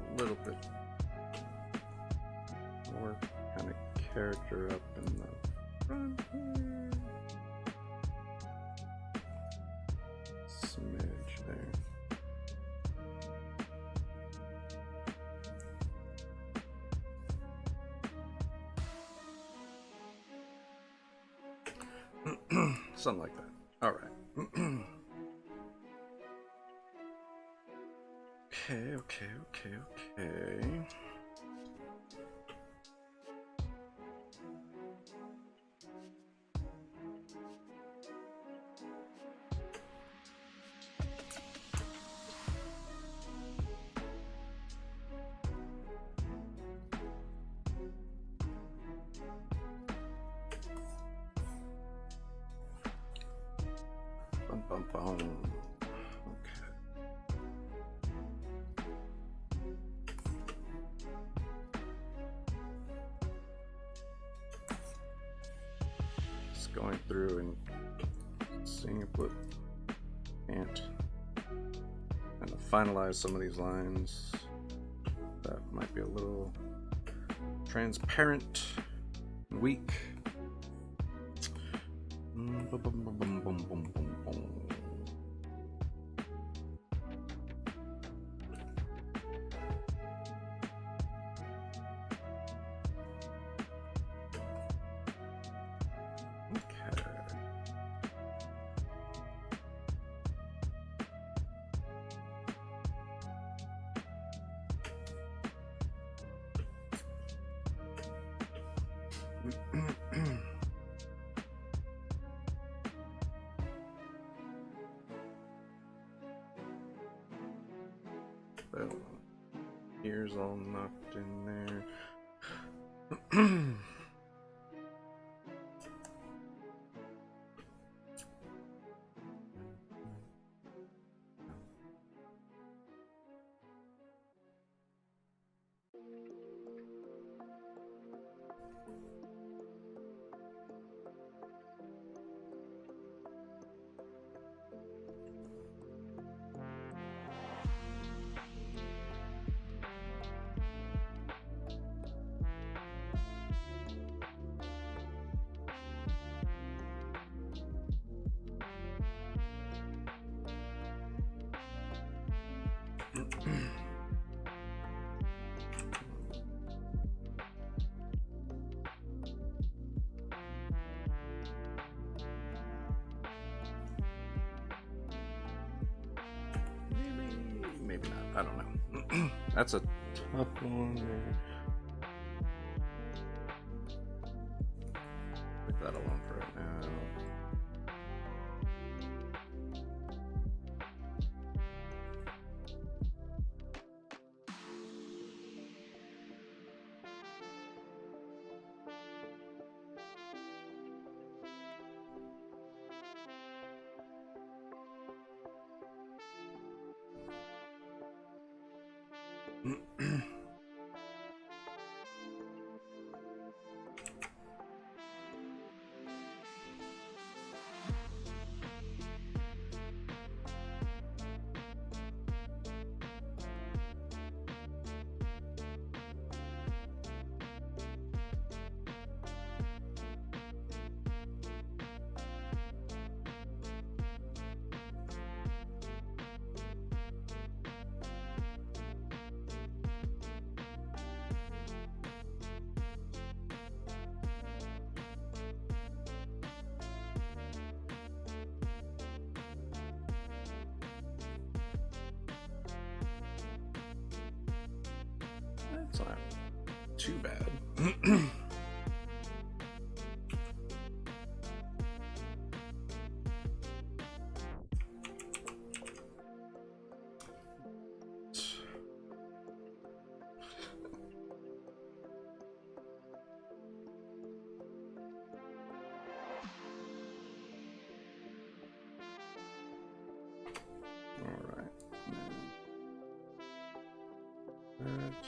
Speaker 1: A little bit more kind of character up in the front here. Smidge there. Something like that. All right. Okay. Bum, bum. Going through and seeing if we can't kind of finalize some of these lines that might be a little transparent and weak. So, ears all knocked in there. Maybe not. I don't know. That's a tough one. Leave that alone for right now. That's not too bad. All right. That's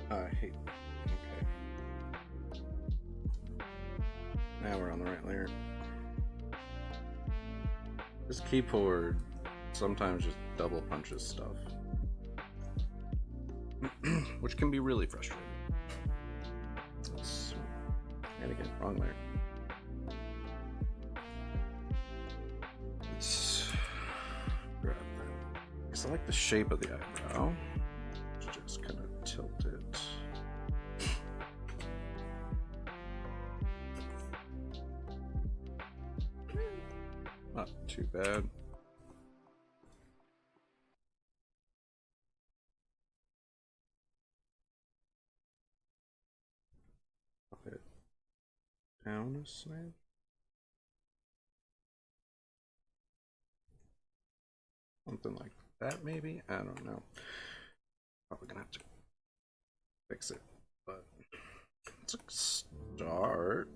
Speaker 1: I hate. Okay. Now we're on the right layer. This keyboard sometimes just double punches stuff, which can be really frustrating. And again, wrong layer. Let's grab that. Because I like the shape of the eyebrow. Just kind of tilt it. Not too bad. Up it down a smidge. Something like that, maybe? I don't know. Probably gonna have to fix it, but it's a start.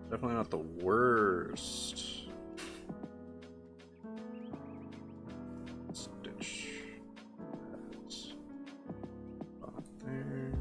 Speaker 1: Definitely not the worst. Stitch that spot there.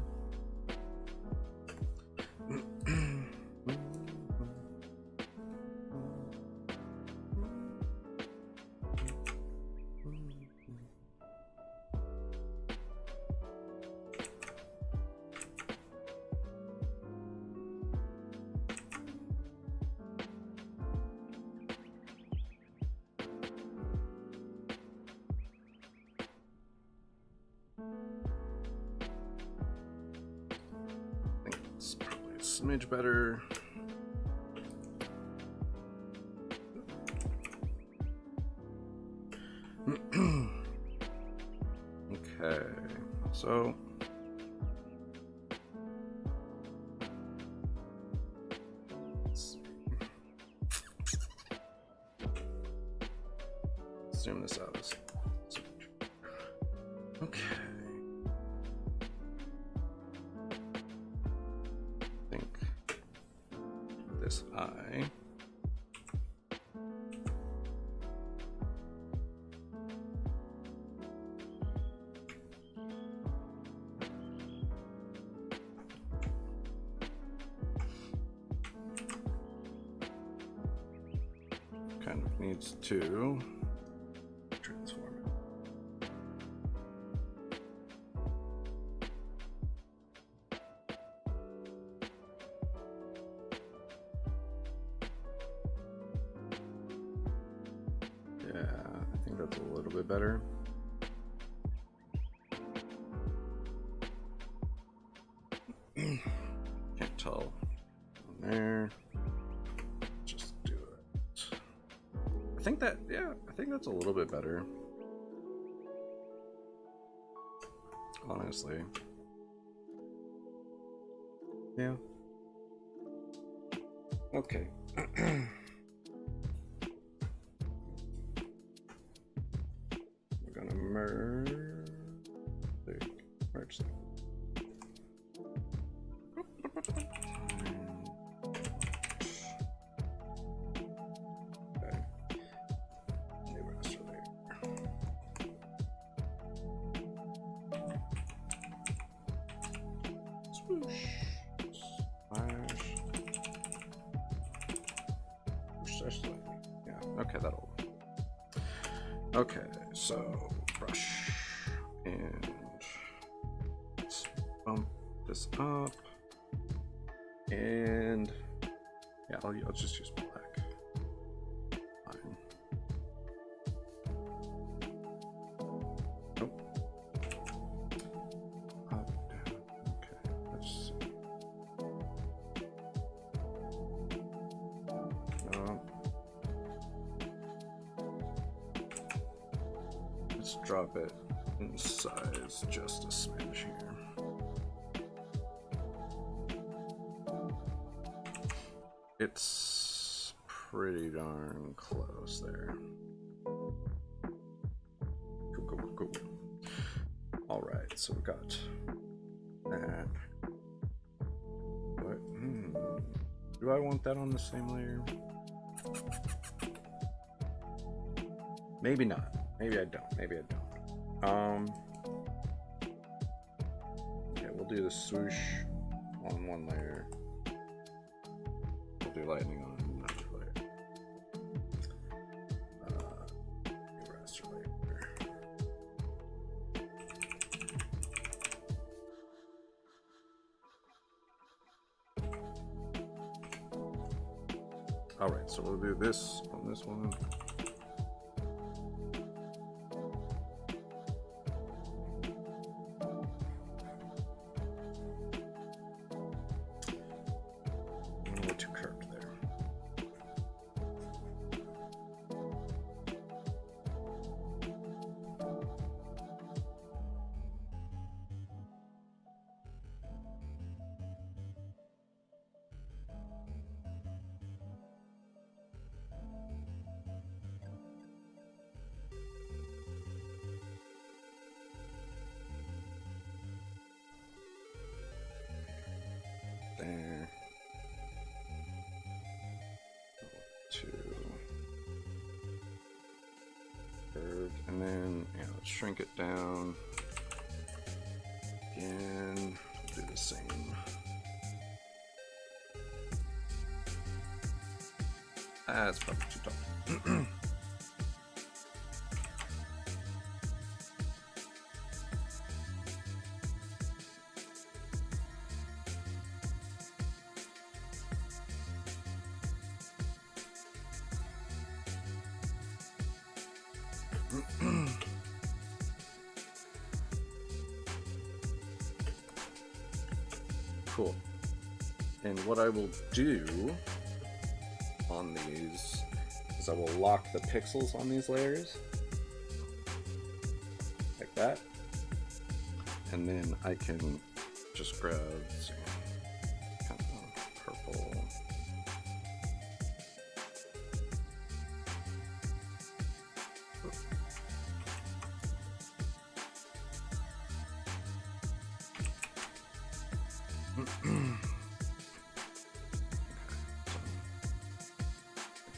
Speaker 1: smidge better. Okay, so let's zoom this out. Okay. I think this eye. Kind of needs to transform it. Yeah, I think that's a little bit better. Can't tell on there. Just do it. I think that, yeah, I think that's a little bit better. Honestly. Yeah. Okay. We're gonna merge them. Okay. New raster layer. Swoosh. Splash. Swoosh slightly. Yeah. Okay, that'll. Okay, so brush and let's bump this up, and yeah, I'll just use black. Fine. Nope. Up, down. Okay, let's see. Let's drop it in size just a smidge here. It's pretty darn close there. Cool. All right, so we got that. What? Do I want that on the same layer? Maybe not. Maybe I don't. Maybe I don't. Okay, we'll do the swoosh on one layer. We'll do lightning on another layer. Raster layer. All right, so we'll do this on this one. Too curved there. There. Two. Curved. And then, yeah, let's shrink it down. Again, do the same. That's probably too tall. Cool. And what I will do on these is I will lock the pixels on these layers like that, and then I can just grab, let's see, kind of purple.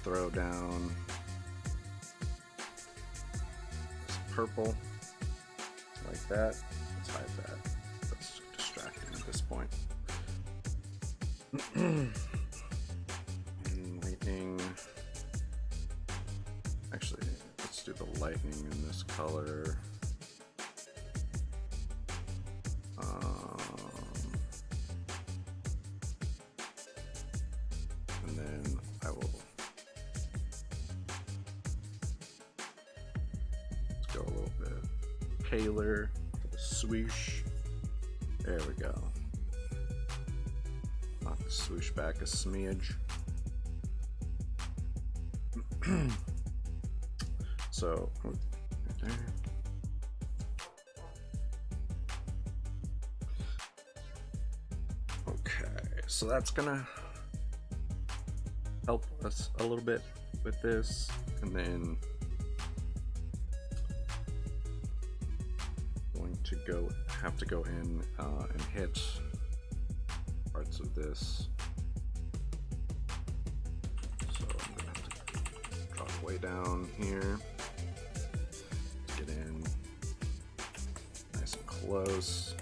Speaker 1: Throw down this purple like that. Let's hide that. That's distracting at this point. Lightning. Actually, let's do the lightning in this color. And then I will go a little bit paler for the swoosh. There we go. Knock the swoosh back a smidge. So, right there. Okay, so that's gonna help us a little bit with this, and then going to have to go in and hit parts of this. So I'm gonna have to drop way down here, get in nice and close.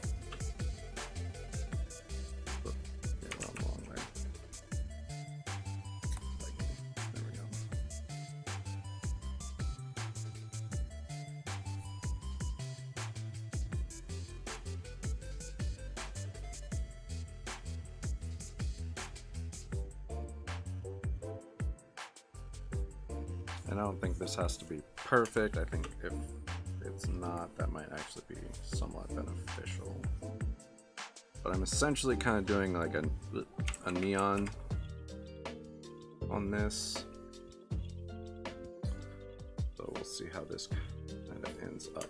Speaker 1: And I don't think this has to be perfect. I think if it's not, that might actually be somewhat beneficial. But I'm essentially kind of doing like a neon on this. So we'll see how this kind of ends up.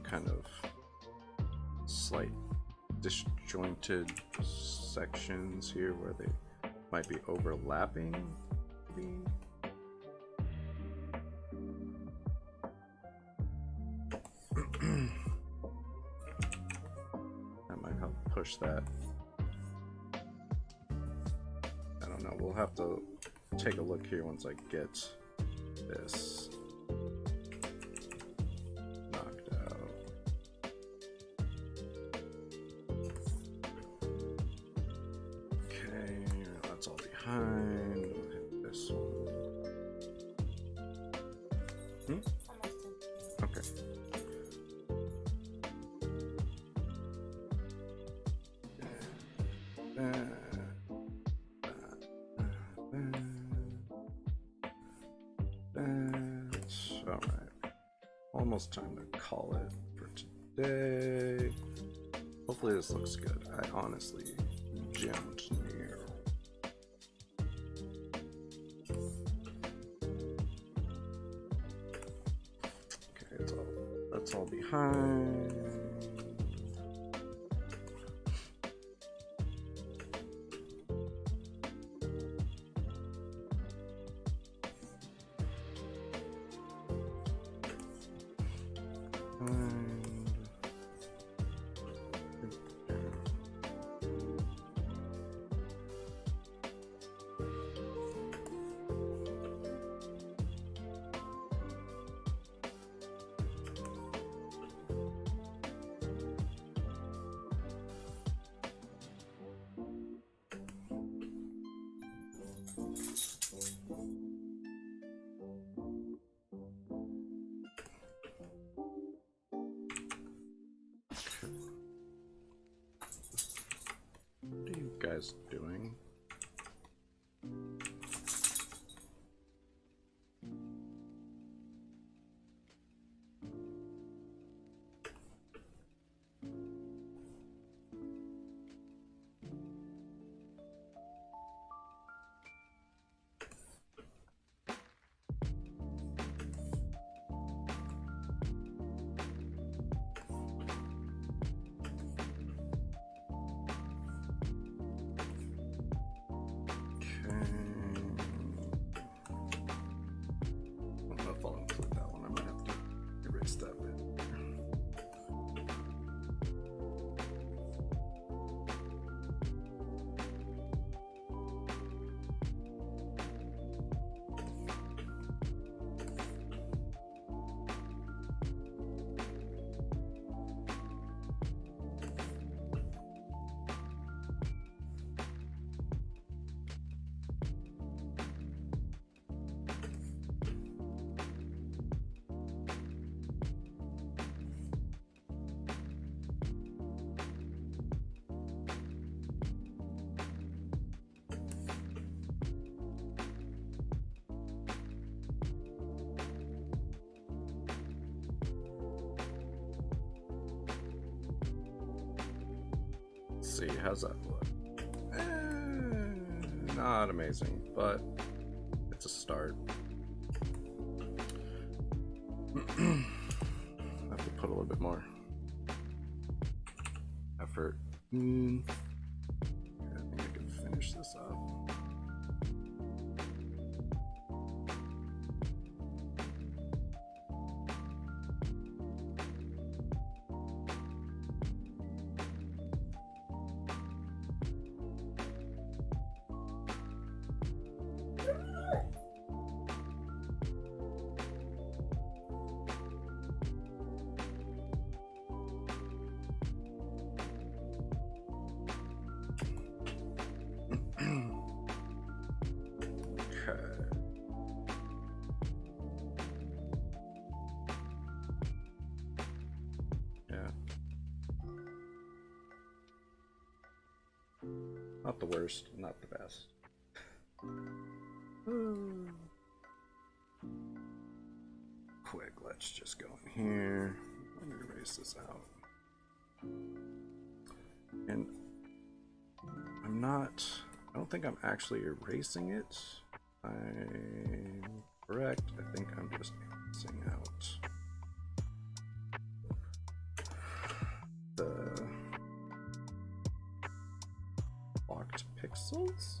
Speaker 1: Kind of slight disjointed sections here where they might be overlapping. That might help push that. I don't know, we'll have to take a look here once I get this. This one. Okay. That's all right. Almost time to call it for today. Hopefully this looks good. I honestly don't know. That's all behind. guys doing? See, how's that look? Not amazing, but it's a start. I have to put a little bit more effort. I think I can finish this up. Not the worst, not the best. Quick, let's just go in here. Let me erase this out. And I don't think I'm actually erasing it. I'm correct. I think I'm just erasing out the locked pixels?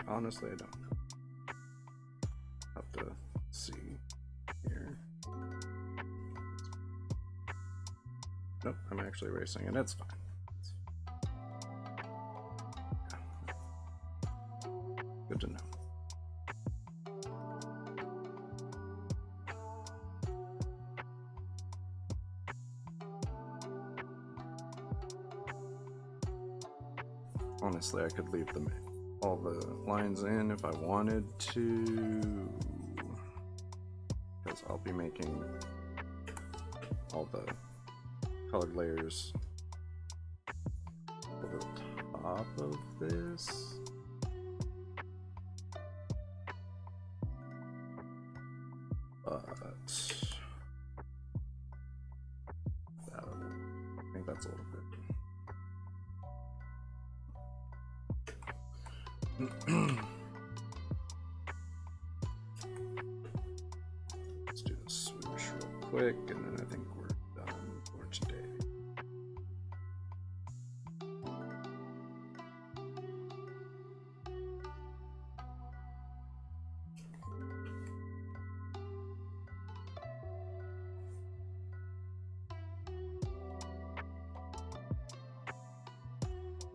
Speaker 1: Honestly, I don't know. Have to see here. Nope, I'm actually erasing it. That's fine. Good to know. Honestly, I could leave all the lines in if I wanted to, because I'll be making all the colored layers over the top of this. But I think that's a little bit. Let's do the swoosh real quick, and then I think we're done for today.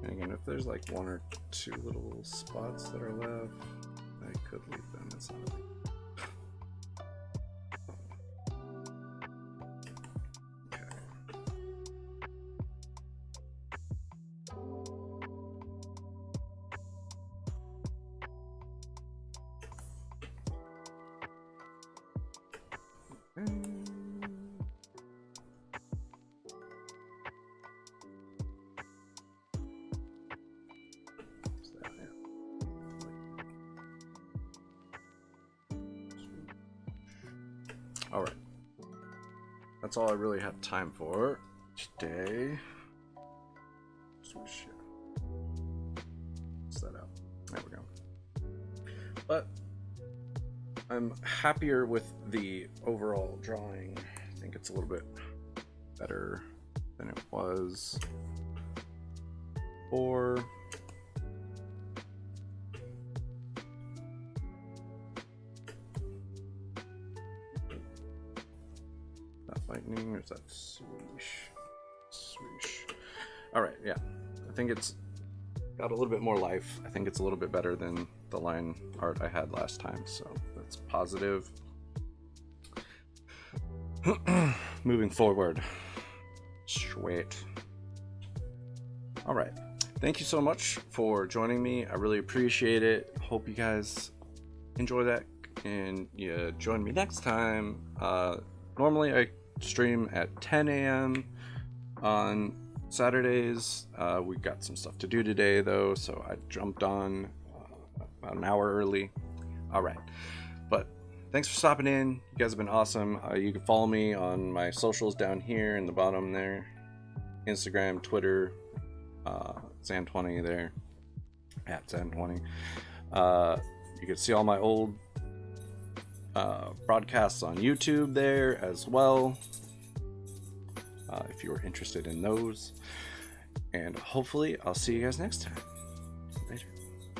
Speaker 1: And again, if there's like one or two little spots that are left, I could leave them. It's not a big. Alright. That's all I really have time for today. Switch. That out. There we go. But I'm happier with the overall drawing. I think it's a little bit better than it was before. That lightning, or is that swoosh? Swoosh. Alright, yeah. I think it's got a little bit more life. I think it's a little bit better than the line art I had last time, so that's positive. Moving forward. Sweet. All right. Thank you so much for joining me. I really appreciate it. Hope you guys enjoy that and you join me next time. Normally I stream at 10 a.m. on Saturdays. We got some stuff to do today though, so I jumped on about an hour early. All right, but thanks for stopping in. You guys have been awesome. You can follow me on my socials down here in the bottom there. Instagram, Twitter, Zann20 there, at Zann20. You can see all my old broadcasts on YouTube there as well, if you were interested in those. And hopefully I'll see you guys next time.